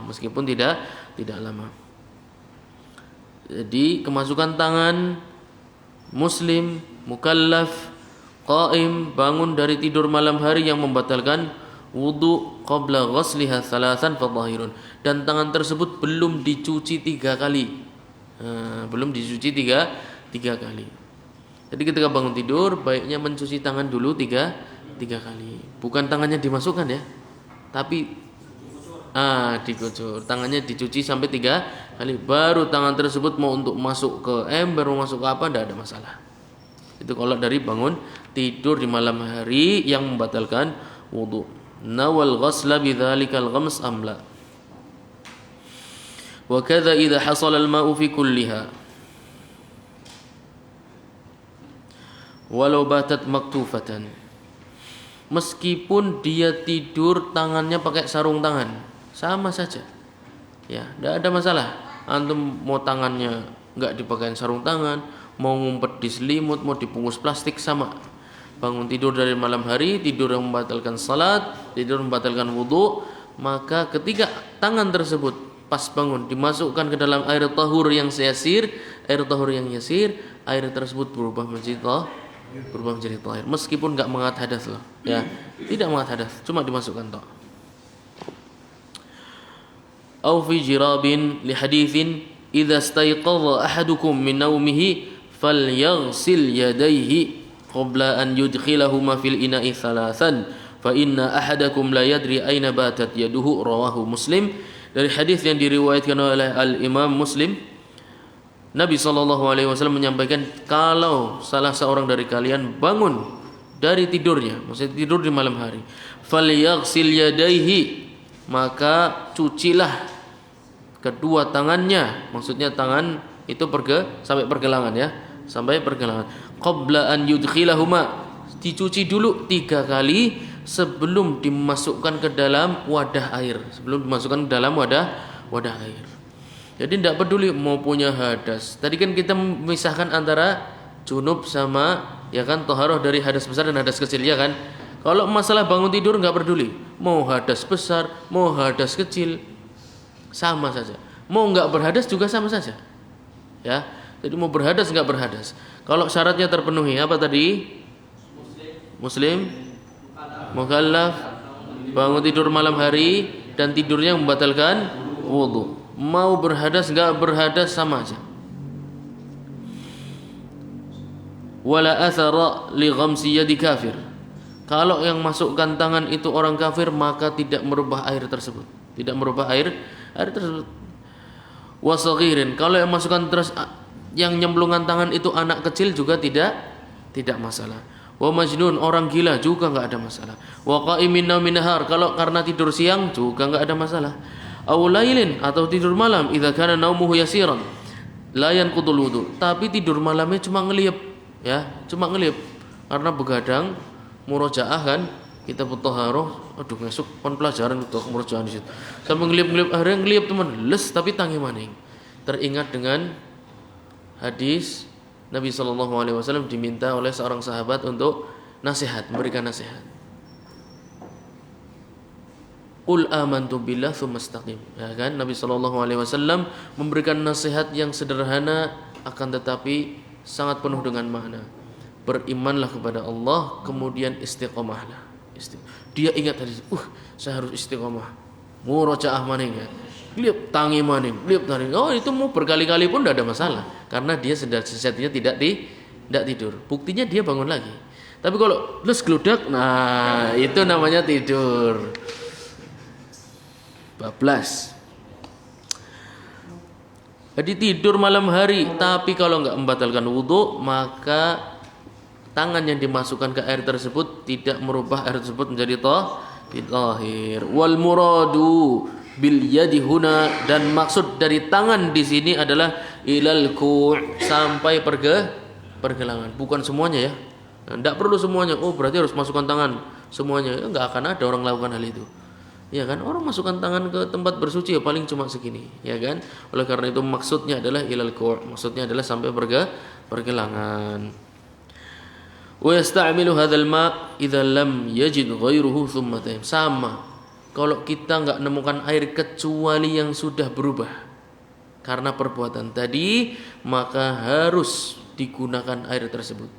Jadi kemasukan tangan muslim mukallaf qaim bangun dari tidur malam hari yang membatalkan wudu qabla ghasliha thalathan fadhahirun, dan tangan tersebut belum dicuci 3 kali. Tiga kali. Jadi ketika bangun tidur baiknya mencuci tangan dulu 3 kali. Bukan tangannya dimasukkan ya, tapi dikucur. Tangannya dicuci sampai 3 kali, baru tangan tersebut mau untuk masuk ke ember, mau masuk ke apa, tidak ada masalah. Itu kalau dari bangun tidur di malam hari yang membatalkan wudu. Nawal ghasla bidzalikal ghams amla. Wa kadza idza hasala al-ma'u fi kulliha. Walau batat maktufatan. Meskipun dia tidur tangannya pakai sarung tangan, sama saja. Ya, tidak ada masalah. Antum mau tangannya enggak dipakai sarung tangan, mau ngumpet di selimut, mau dibungkus plastik, sama. Bangun tidur dari malam hari, tidur yang membatalkan salat, tidur membatalkan wudu, maka ketika tangan tersebut pas bangun dimasukkan ke dalam air tahur yang yasir, air tersebut berubah menjadi tahir, meskipun enggak mengangkat hadas loh, ya. Tidak mengangkat hadas, cuma dimasukkan toh. Au fi jirabin li haditsin idza istayqadha ahadukum min naumihi falyaghsil yadayhi qabla an yudkhilahuma fil ina'i thalathan fa inna ahadakum la yadri aina batat yaduhu, rawahu Muslim. Dari hadis yang diriwayatkan oleh Al-Imam Muslim, Nabi SAW menyampaikan, kalau salah seorang dari kalian bangun dari tidurnya, maksudnya tidur di malam hari, falyaghsil yadayhi, maka cucilah kedua tangannya, maksudnya tangan itu sampai pergelangan ya, sampai pergelangan. Qabla an yudkhilahuma, dicuci dulu 3 kali sebelum dimasukkan ke dalam wadah air, sebelum dimasukkan ke dalam wadah air. Jadi tidak peduli mau punya hadas. Tadi kan kita memisahkan antara junub sama ya kan toharoh dari hadas besar dan hadas kecil ya kan. Kalau masalah bangun tidur nggak peduli, mau hadas besar, mau hadas kecil, sama saja. Mau nggak berhadas juga sama saja. Ya, jadi mau berhadas nggak berhadas. Kalau syaratnya terpenuhi apa tadi? Muslim, mukallaf, bangun tidur malam hari dan tidurnya membatalkan wudu. Mau berhadas nggak berhadas sama aja. Wala athara li ghamsi yadi kafir. Kalau yang masukkan tangan itu orang kafir, maka tidak merubah air tersebut. Tidak merubah air tersebut. Wasaghirin, kalau yang masukkan terus yang nyemplungan tangan itu anak kecil juga tidak masalah. Wa majnun, orang gila juga enggak ada masalah. Wa qa'imin naumin nahar, kalau karena tidur siang juga enggak ada masalah. Aw lailin, atau tidur malam, idza kana naumuhu yasiran la yanqudul wudu, tapi tidur malamnya cuma ngeliep ya, cuma ngeliep karena begadang murojaah kan, kita taharah, aduh besok pon pelajaran untuk murojaah di situ. Sampai ngeliep akhirnya ngeliep teman, les tapi tangi maning. Teringat dengan hadis Nabi SAW diminta oleh seorang sahabat untuk nasihat, memberikan nasihat. Qul amantu billah tsumma istaqim. Ya kan, Nabi SAW memberikan nasihat yang sederhana akan tetapi sangat penuh dengan makna. Berimanlah kepada Allah, kemudian istiqomahlah. Dia ingat hadis, saya harus istiqomah. Murojaah maning ya. Liap tangi maning, liap taring. Oh, itu mau berkali-kali pun tidak ada masalah karena dia sejatinya tidak tidur. Buktinya dia bangun lagi. Tapi kalau les geludak, nah itu namanya tidur. Bablas. Jadi tidur malam hari, tapi kalau enggak membatalkan wudu, maka tangan yang dimasukkan ke air tersebut tidak merubah air tersebut menjadi tahir. Wal muradu bil yadi huna, dan maksud dari tangan di sini adalah ilal ku', sampai pergelangan. Bukan semuanya ya. Tidak perlu semuanya. Oh, berarti harus masukkan tangan semuanya. Enggak akan ada orang lakukan hal itu. Ya kan, orang masukkan tangan ke tempat bersuci ya paling cuma segini, ya kan? Oleh karena itu maksudnya adalah ilal ku', maksudnya adalah sampai pergelangan. Wa yasta'milu hadzal ma' idza lam yajid ghairuhu thumma taym. Sama. Kalau kita enggak nemukan air kecuali yang sudah berubah karena perbuatan tadi, maka harus digunakan air tersebut.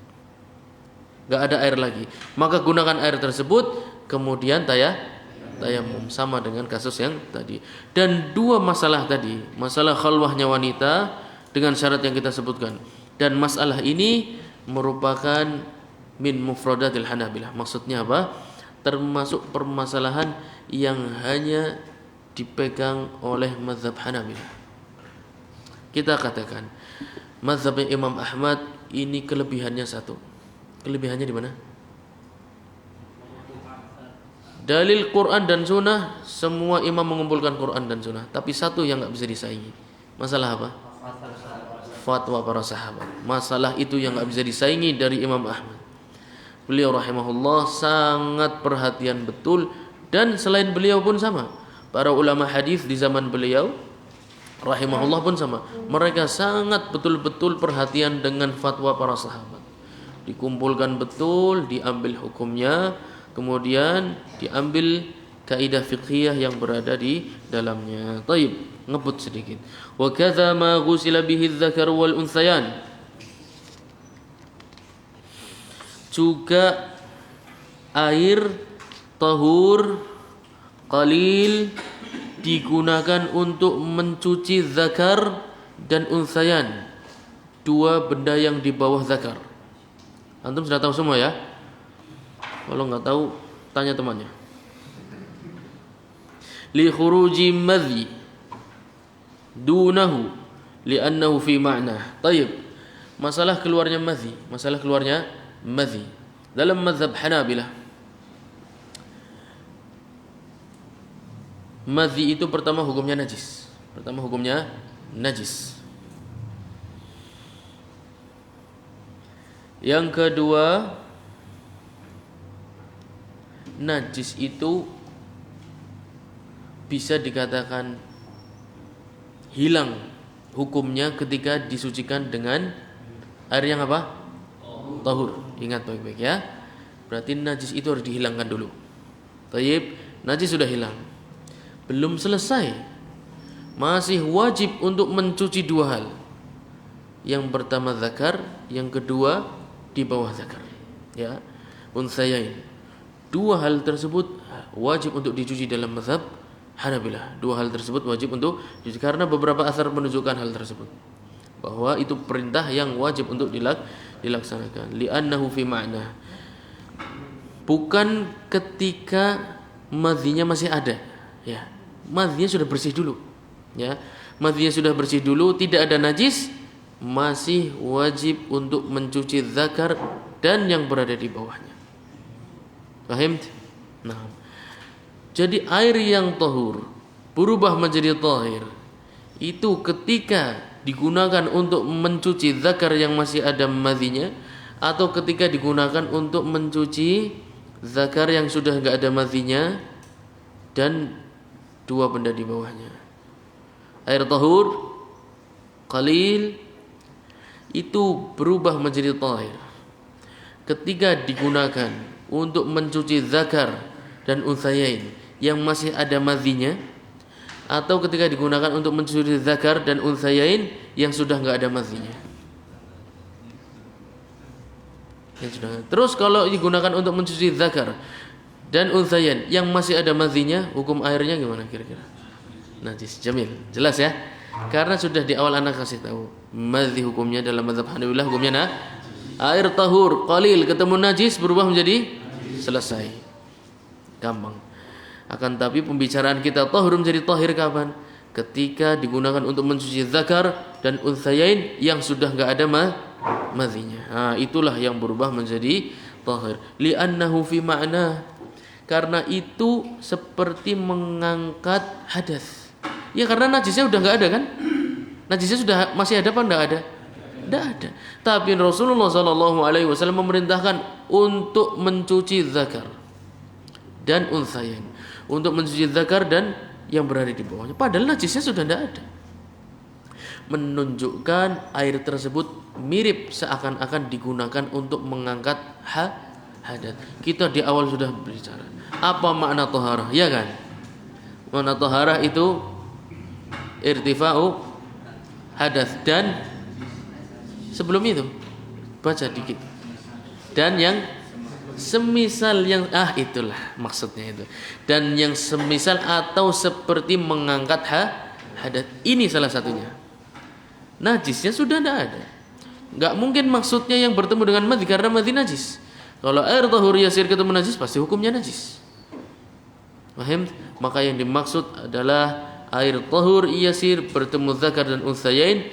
Enggak ada air lagi, maka gunakan air tersebut, kemudian tayamum, sama dengan kasus yang tadi. Dan dua masalah tadi, masalah khalwahnya wanita dengan syarat yang kita sebutkan, dan masalah ini merupakan min mufradatil Hanabilah. Maksudnya apa? Termasuk permasalahan yang hanya dipegang oleh mazhab Hanabilah. Kita katakan mazhabnya Imam Ahmad ini kelebihannya satu. Kelebihannya di mana? Dalil Quran dan Sunnah, semua imam mengumpulkan Quran dan Sunnah, tapi satu yang nggak bisa disaingi. Masalah apa? Fatwa para sahabat. Masalah itu yang nggak bisa disaingi dari Imam Ahmad. Beliau rahimahullah sangat perhatian betul, dan selain beliau pun sama. Para ulama hadis di zaman beliau rahimahullah pun sama. Mereka sangat betul-betul perhatian dengan fatwa para sahabat. Dikumpulkan betul, diambil hukumnya, kemudian diambil kaidah fiqhiyah yang berada di dalamnya. Taib, ngebut sedikit. Wa kadza ma ghusila bihi dzakar wal unthayan. Juga air tahur qalil digunakan untuk mencuci zakar dan unthayan. dua benda yang di bawah zakar. Antum sudah tahu semua ya? Kalau nggak tahu, tanya temannya. Li khuruji madhi dunahu li'annahu fi ma'na. Tayyib. Masalah keluarnya madhi. Dalam mazhab Hanabilah, madhi itu pertama hukumnya najis. Yang kedua, najis itu bisa dikatakan hilang hukumnya ketika disucikan dengan air yang apa? Tahur. Ingat baik-baik ya. Berarti najis itu harus dihilangkan dulu. Tayyib, najis sudah hilang. Belum selesai. Masih wajib untuk mencuci dua hal. Yang pertama zakar, yang kedua di bawah zakar. Ya. Unsayain. Dua hal tersebut wajib untuk dicuci dalam mazhab Hanabilah. Dua hal tersebut wajib untuk dicuci karena beberapa asar menunjukkan hal tersebut. Bahwa itu perintah yang wajib untuk dilaksanakan. Li'annahu fi ma'na. Bukan ketika madhinya masih ada, ya. Madhinya sudah bersih dulu, ya. Madhinya sudah bersih dulu, tidak ada najis, masih wajib untuk mencuci zakar dan yang berada di bawahnya. Paham? Nah. Jadi air yang tahur berubah menjadi tahir itu ketika digunakan untuk mencuci zakar yang masih ada madhinya, atau ketika digunakan untuk mencuci zakar yang sudah enggak ada madhinya dan dua benda di bawahnya. Air tahur qalil itu berubah menjadi tahir ketika digunakan untuk mencuci zakar dan unsayain yang masih ada madhinya, atau ketika digunakan untuk mencuci zakar dan unsayain yang sudah enggak ada madhinya. Terus kalau digunakan untuk mencuci zakar dan unsayain yang masih ada madhinya, hukum airnya gimana kira-kira? Najis. Jamil. Jelas ya? Karena sudah di awal anak kasih tahu. Madhi hukumnya dalam mazhab Hanabilah hukumnya air tahur qalil ketemu najis berubah menjadi selesai. Gampang. Akan tapi pembicaraan kita tahur menjadi tahir kapan? Ketika digunakan untuk mencuci zakar dan unsayain yang sudah enggak ada madhinya. Nah, itulah yang berubah menjadi tahir. Li'annahu fi ma'na. Karena itu seperti mengangkat hadas. Ya karena najisnya sudah enggak ada kan? Najisnya sudah masih ada apa enggak ada? Enggak ada. Tapi Rasulullah SAW memerintahkan untuk mencuci zakar dan unsayain, untuk mencuci zakar dan yang berada di bawahnya. Padahal najisnya sudah tidak ada. Menunjukkan air tersebut mirip seakan-akan digunakan untuk mengangkat hadas. Kita di awal sudah berbicara. Apa makna taharah? Ya kan? Makna taharah itu irtifa'u hadas, dan sebelum itu baca dikit. Dan yang semisal yang itulah maksudnya itu. Dan yang semisal atau seperti mengangkat hadas. Ini salah satunya. Najisnya sudah tidak ada. Enggak mungkin maksudnya yang bertemu dengan madhi karena madhi najis. Kalau air tahur yasir ketemu najis pasti hukumnya najis. Paham? Maka yang dimaksud adalah air tahur yasir bertemu zakar dan unsayain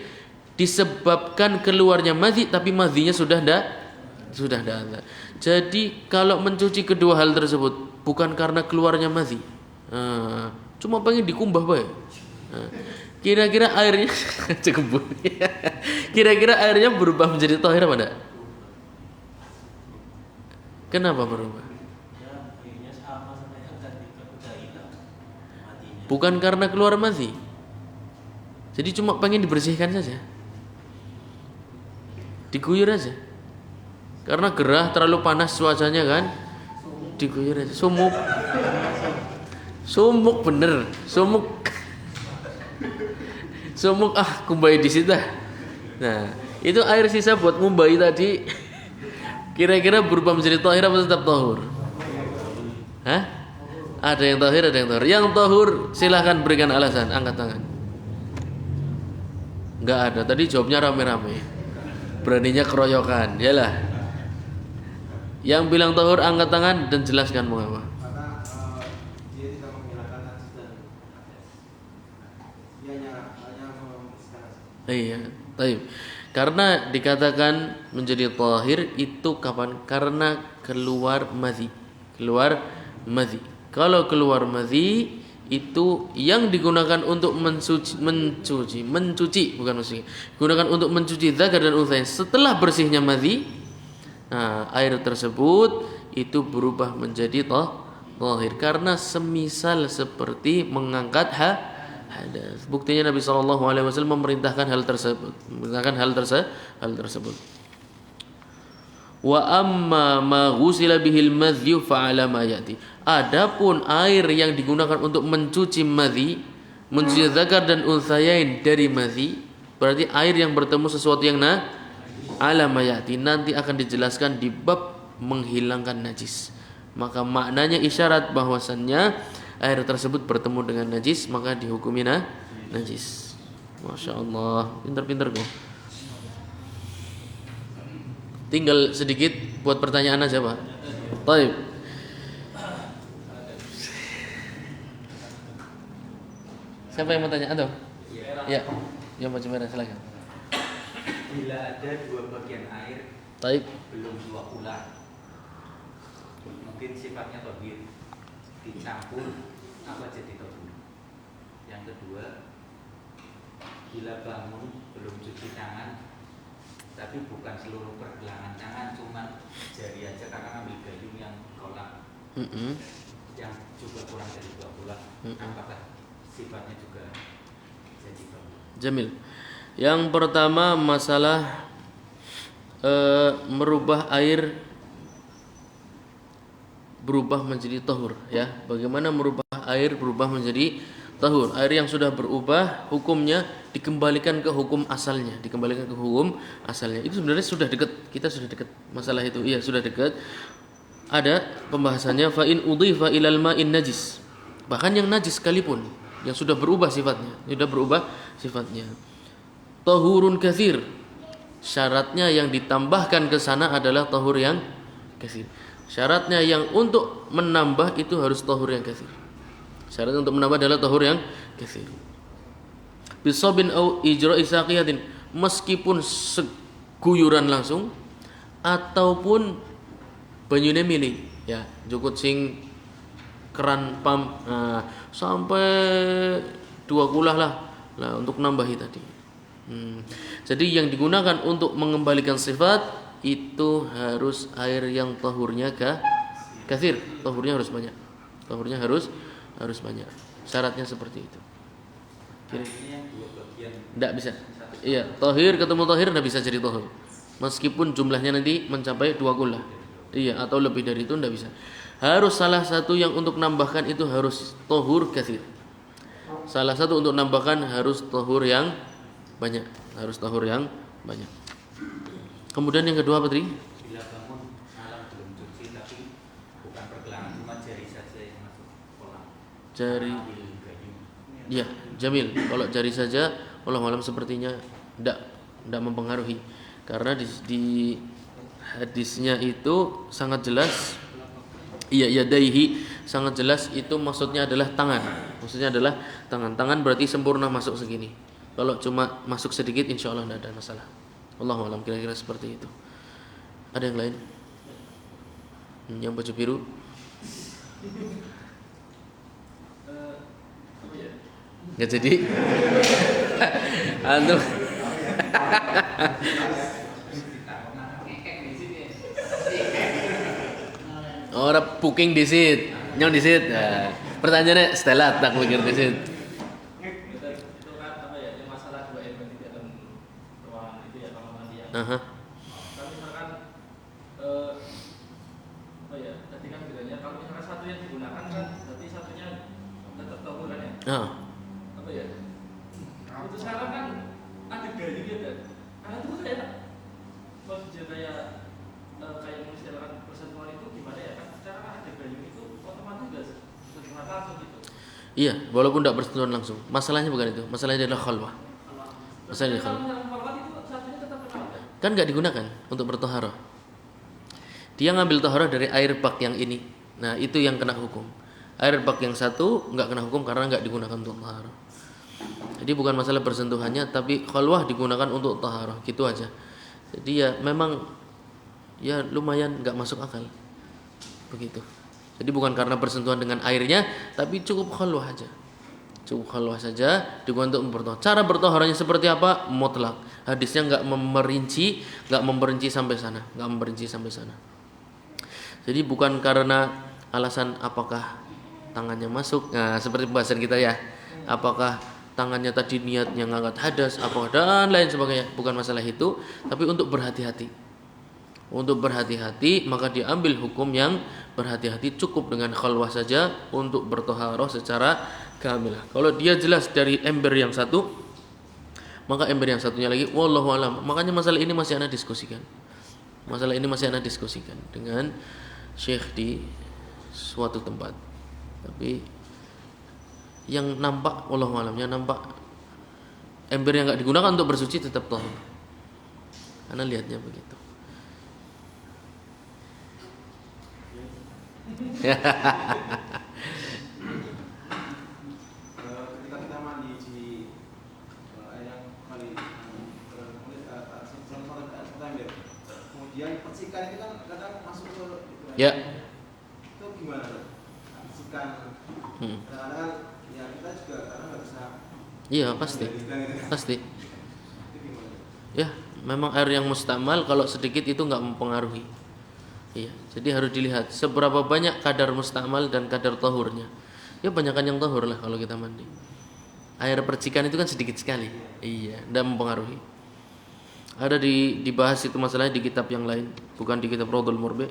disebabkan keluarnya madhi, tapi madhinya sudah tidak ada. Jadi kalau mencuci kedua hal tersebut bukan karena keluarnya madhi, cuma pengen dikumbah baik. Kira-kira airnya kira-kira airnya berubah menjadi tahir apa enggak? Kenapa berubah? Bukan karena keluar madhi. Jadi cuma pengen dibersihkan saja, diguyur aja. Karena gerah, terlalu panas cuacanya kan, diguyur aja. Sumuk bener, sumuk kumbai di situ. Nah, itu air sisa buat ngumbai tadi. Kira-kira berubah menjadi tahir apa tetap tahur? Hah? Ada yang tahir, ada yang tahur. Yang tahur silahkan berikan alasan, angkat tangan. Enggak ada. Tadi jawabnya rame-rame. Beraninya keroyokan, yalah. Yang bilang tahur angkat tangan dan jelaskan mengapa. Karena dia tidak menghilangkan najis dan dia hanya memisahkan. Iya, baik. Karena dikatakan menjadi tahir itu kapan? Karena keluar madhi. Keluar madhi. Kalau keluar madhi itu yang digunakan untuk mencuci bukan mencuci. Digunakan untuk mencuci zakar dan untha. Setelah bersihnya madhi, nah, air tersebut itu berubah menjadi tahir karena semisal seperti mengangkat hadas. Buktinya Nabi SAW memerintahkan hal tersebut. Hal tersebut. Wa amma ma ghusila bihil madhyu fa'ala ma ya'ti. Adapun air yang digunakan untuk mencuci madhi, mencuci zakar dan unthayain dari madhi, berarti air yang bertemu sesuatu yang ala ma ya'ti, nanti akan dijelaskan di bab menghilangkan najis. Maka maknanya isyarat bahwasannya air tersebut bertemu dengan najis, maka dihukumi najis. Masya Allah, pintar-pintar kok. Tinggal sedikit buat pertanyaan aja Pak. Baik. Siapa yang mau tanya? Atau? Ya, yang baju merah silakan. Bila ada dua bagian air Baik. belum dua ulah, mungkin sifatnya tohir, dicampur apa jadi tohir. Yang kedua, bila bangun belum cuci tangan, tapi bukan seluruh pergelangan tangan, cuma jari aja karena ambil gayung yang kolam, yang juga kurang dari dua ulah, apakah sifatnya juga jadi tohir? Jamil. Yang pertama masalah merubah air berubah menjadi tahur, ya. Bagaimana merubah air berubah menjadi tahur? Air yang sudah berubah hukumnya dikembalikan ke hukum asalnya, Itu sebenarnya sudah dekat, kita sudah dekat masalah itu. Iya, sudah dekat. Ada pembahasannya fa in udhifa ilal ma'in najis. Bahkan yang najis sekalipun yang sudah berubah sifatnya. Tahurun katsir. Syaratnya yang ditambahkan ke sana adalah tahur yang katsir. Syaratnya yang untuk menambah itu harus tahur yang katsir. Syaratnya untuk menambah adalah tahur yang katsir. Bisabin au ijra'i saqiyatin, meskipun seguyuran langsung ataupun banyune milih, ya, jukut sing keran pam, sampai 2 kulah lah untuk nambahi tadi. Jadi yang digunakan untuk mengembalikan sifat itu harus air yang tahurnya katsir, tahurnya harus banyak. Syaratnya seperti itu. Tidak bisa. Iya, tahir ketemu tahir tidak bisa jadi tahur. Meskipun jumlahnya nanti mencapai 2 kulah. Iya, atau lebih dari itu tidak bisa. Harus salah satu yang untuk nambahkan itu harus tahur katsir. Salah satu untuk nambahkan harus tahur yang banyak. Kemudian yang kedua apa tadi? Bila bangun malam belum cuci tapi bukan pergelangan, cuma jari saja yang masuk kolam. Jari. Ya, Jamil. Kalau jari saja, Allah malam sepertinya tidak mempengaruhi. Karena di hadisnya itu sangat jelas. Iya, yadaihi, sangat jelas itu maksudnya adalah tangan. Tangan berarti sempurna masuk segini. Kalau cuma masuk sedikit insya Allah tidak ada masalah. Allahu a'lam, kira-kira seperti itu. Ada yang lain? Yang baju biru? Nggak jadi? Antum? Orang booking di sit, nyong di sit. Nah, pertanyaannya Stella tak mikir di sit. Itu kan apa ya, yang masalah 2 elemen di dalam ruangan itu ya, kamar mandi ya. Aha. Kalau misalkan apa ya, tadi kan bilangnya kalau misalkan satu yang digunakan kan berarti satunya tetap tahur kan ya. Apa ya? Itu sekarang kan ada gayung gitu. Karena itu kayak maksudnya kayak mengistilahkan persentuhan itu gimana ya? Kan sekarang ada gayung itu otomatis enggak bersentuhan langsung gitu. Iya, walaupun tidak bersentuhan langsung. Masalahnya bukan itu. Masalahnya adalah khalwah. Masalahnya khalwah. kan nggak digunakan untuk bertoharoh. Dia ngambil toharoh dari air bak yang ini. Nah itu yang kena hukum. Air bak yang satu nggak kena hukum karena nggak digunakan untuk toharoh. Jadi bukan masalah bersentuhannya, tapi khalwah digunakan untuk toharoh, gitu aja. Jadi ya memang ya lumayan nggak masuk akal, begitu. Jadi bukan karena bersentuhan dengan airnya, tapi cukup khalwah aja. Cukup khalwah saja digunakan untuk bertohar. Cara bertoharnya seperti apa? Mutlak. Hadisnya nggak memperinci sampai sana, nggak memperinci sampai sana. Jadi bukan karena alasan apakah tangannya masuk, nah seperti pembahasan kita ya, apakah tangannya tadi niatnya ngangkat hadas, apa dan lain sebagainya. Bukan masalah itu, tapi untuk berhati-hati. Untuk berhati-hati maka diambil hukum yang berhati-hati, cukup dengan khalwah saja untuk bertoharoh secara kamilah. Kalau dia jelas dari ember yang satu, maka ember yang satunya lagi wallahu alam. Makanya masalah ini masih ana diskusikan. Masalah ini masih ana diskusikan dengan syekh di suatu tempat. Tapi yang nampak wallahu alam, yang nampak ember yang enggak digunakan untuk bersuci tetap tahur. Ana lihatnya begitu. Ketika kita mandi di air yang kali kemudian percikan itu kan kadang masuk ke Ya. itu gimana? Percikan kadang-kadang ya kita juga kadang nggak bisa. Iya pasti, pasti. Itu gimana? Ya memang air yang mustamal kalau sedikit itu nggak mempengaruhi. Iya, jadi harus dilihat seberapa banyak kadar mustamal dan kadar tahurnya. Ya banyakkan yang tahur lah kalau kita mandi. Air percikan itu kan sedikit sekali. Iya, tidak mempengaruhi. Ada dibahas itu masalahnya di kitab yang lain, bukan di kitab Raudhul Murbi.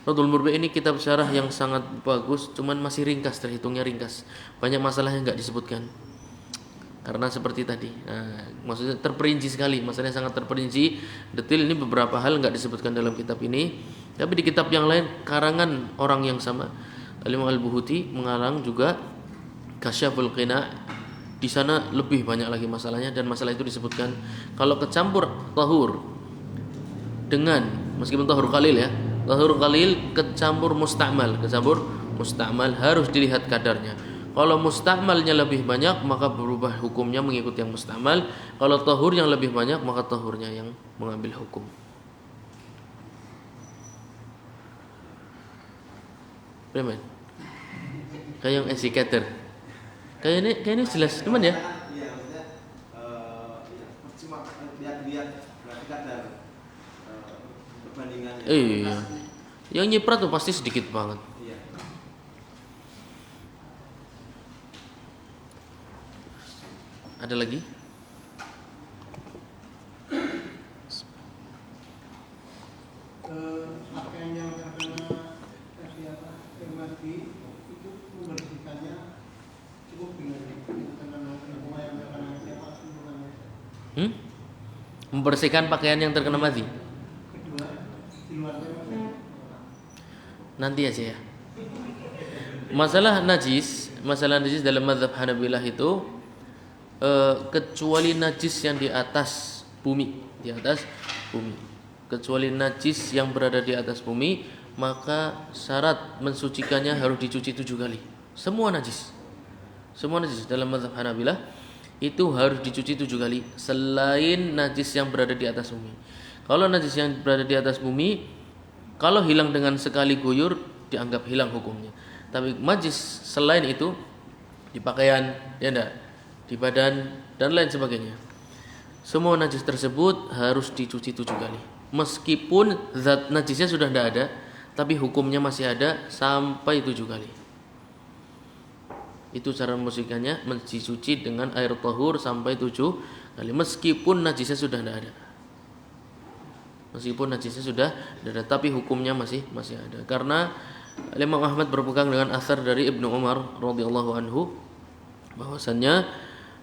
Raudhul Murbi ini kitab syarah yang sangat bagus, cuman masih ringkas, terhitungnya ringkas. Banyak masalah yang enggak disebutkan. Karena seperti tadi, maksudnya terperinci sekali, masalahnya sangat terperinci, detail. Ini beberapa hal enggak disebutkan dalam kitab ini. Tapi di kitab yang lain karangan orang yang sama, Al-Imam Al-Buhuti mengarang juga Kasyaful Qina. Di sana lebih banyak lagi masalahnya, dan masalah itu disebutkan kalau kecampur tahur dengan, meskipun tahur qalil ya, tahur qalil kecampur musta'mal harus dilihat kadarnya. Kalau musta'malnya lebih banyak maka berubah hukumnya mengikuti yang musta'mal. Kalau tahur yang lebih banyak maka tahurnya yang mengambil hukum. Benar? Kayak yang esikater. Kayak ini jelas, teman ya? Iya, maksudnya percuma lihat berarti kadar perbandingannya. Iya. Yang nyiprat tuh pasti sedikit banget. Iya. Ada lagi? Pakaian yang terkena mati itu membersihkannya cukup dengan semua yang terkena siapa semuanya. Membersihkan pakaian yang terkena madhi. Kedua, di luarnya Nanti aja ya. Masalah najis dalam mazhab Hanabilah itu kecuali najis yang di atas bumi, kecuali najis yang berada di atas bumi, maka syarat mensucikannya harus dicuci 7 kali. Semua najis dalam mazhab Hanabilah itu harus dicuci 7 kali selain najis yang berada di atas bumi. Kalau najis yang berada di atas bumi, kalau hilang dengan sekali guyur dianggap hilang hukumnya. Tapi najis selain itu di pakaian, ya enggak, di badan dan lain sebagainya, semua najis tersebut harus dicuci 7 kali. Meskipun zat najisnya sudah tidak ada, tapi hukumnya masih ada sampai 7 kali. Itu cara membersihkannya, mencuci dengan air tahur sampai 7 kali. Meskipun najisnya sudah tidak ada. Tapi hukumnya masih ada. Karena Imam Ahmad berpegang dengan asar dari Ibnu Umar radhiyallahu anhu, bahwasannya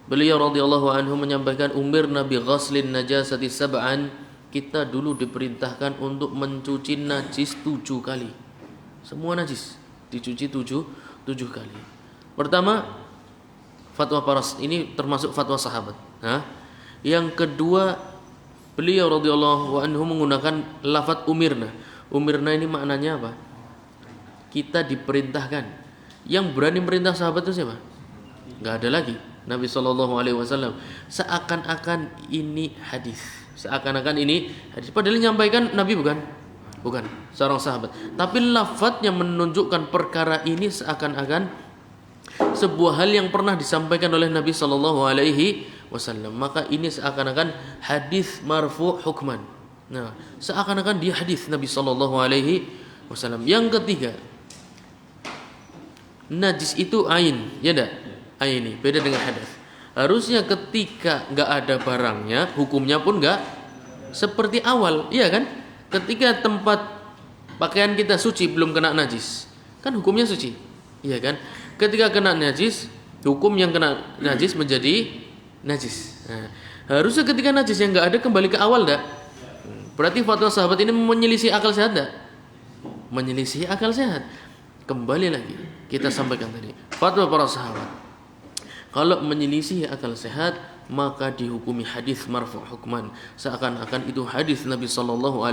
beliau radhiyallahu anhu menyampaikan, umirna bi ghaslin najasati sab'an, kita dulu diperintahkan untuk mencuci najis 7 kali. Semua najis dicuci 7 kali. Pertama, fatwa para, ini termasuk fatwa sahabat. Yang kedua, beliau radhiyallahu anhu menggunakan lafaz umirna. Umirna ini maknanya apa? Kita diperintahkan. Yang berani merintah sahabat itu siapa? Enggak ada lagi. Nabi SAW. Seakan-akan ini hadis. Seakan-akan ini hadis. Padahal yang menyampaikan Nabi bukan seorang sahabat. Tapi lafadznya menunjukkan perkara ini seakan-akan sebuah hal yang pernah disampaikan oleh Nabi SAW. Maka ini seakan-akan hadis marfu' hukman. Nah, seakan-akan dia hadis Nabi SAW. Yang ketiga, najis itu ain, ya enggak? Ain ini beda dengan hadas. Harusnya ketika enggak ada barangnya, hukumnya pun enggak seperti awal, iya kan? Ketika tempat pakaian kita suci belum kena najis, kan hukumnya suci, iya kan? Ketika kena najis, hukum yang kena najis menjadi najis. Nah, harusnya ketika najis yang enggak ada kembali ke awal enggak? Berarti fatwa sahabat ini menyelisih akal sehat enggak? Menyelisih akal sehat. Kembali lagi kita sampaikan tadi, fatwa para sahabat kalau menyelisih akal sehat maka dihukumi hadis marfu' hukman, seakan-akan itu hadis Nabi SAW.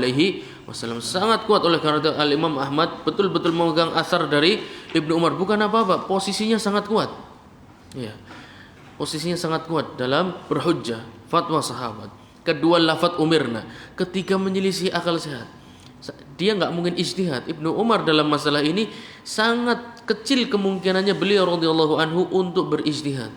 Sangat kuat oleh karena itu Al-Imam Ahmad betul-betul memegang asar dari Ibnu Umar, bukan apa-apa, posisinya sangat kuat. Ya. Posisinya sangat kuat dalam berhujjah fatwa sahabat. Kedua, lafaz umirna ketika menyelisih akal sehat. Dia enggak mungkin ijtihad. Ibnu Umar dalam masalah ini sangat kecil kemungkinannya beliau radhiyallahu anhu untuk berijtihad.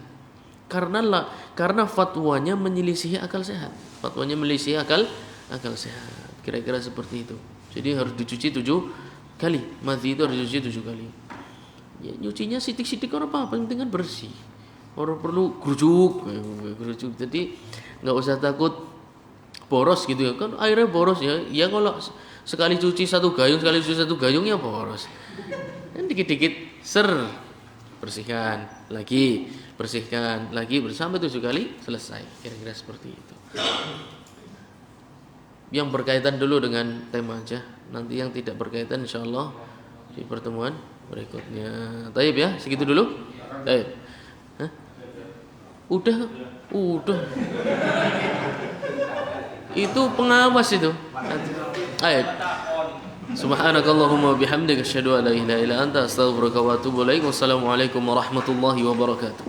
Karena fatwanya menyelisih akal sehat. Fatwanya menyelisih akal sehat. Kira-kira seperti itu. Jadi harus dicuci 7 kali. Madhi itu harus dicuci 7 kali. Ya, nyucinya sidik-sidik orang apa, penting kan bersih. Orang perlu gerujuk. Jadi enggak usah takut boros gitu ya. Kan airnya boros ya. Ya kalau sekali cuci satu gayung ya boros. Kan dikit-dikit bersihkan lagi sampai 7 kali selesai. Kira-kira seperti itu. Yang berkaitan dulu dengan tema aja. Nanti yang tidak berkaitan insyaallah di pertemuan berikutnya. Taib ya, segitu dulu. Taib. Hah? Udah. Itu pengawas itu. Ayat. Subhanakallahumma bihamdika asyhadu an la ilaha illa anta astaghfiruka wa atubu ilaik. Wassalamualaikum warahmatullahi wabarakatuh.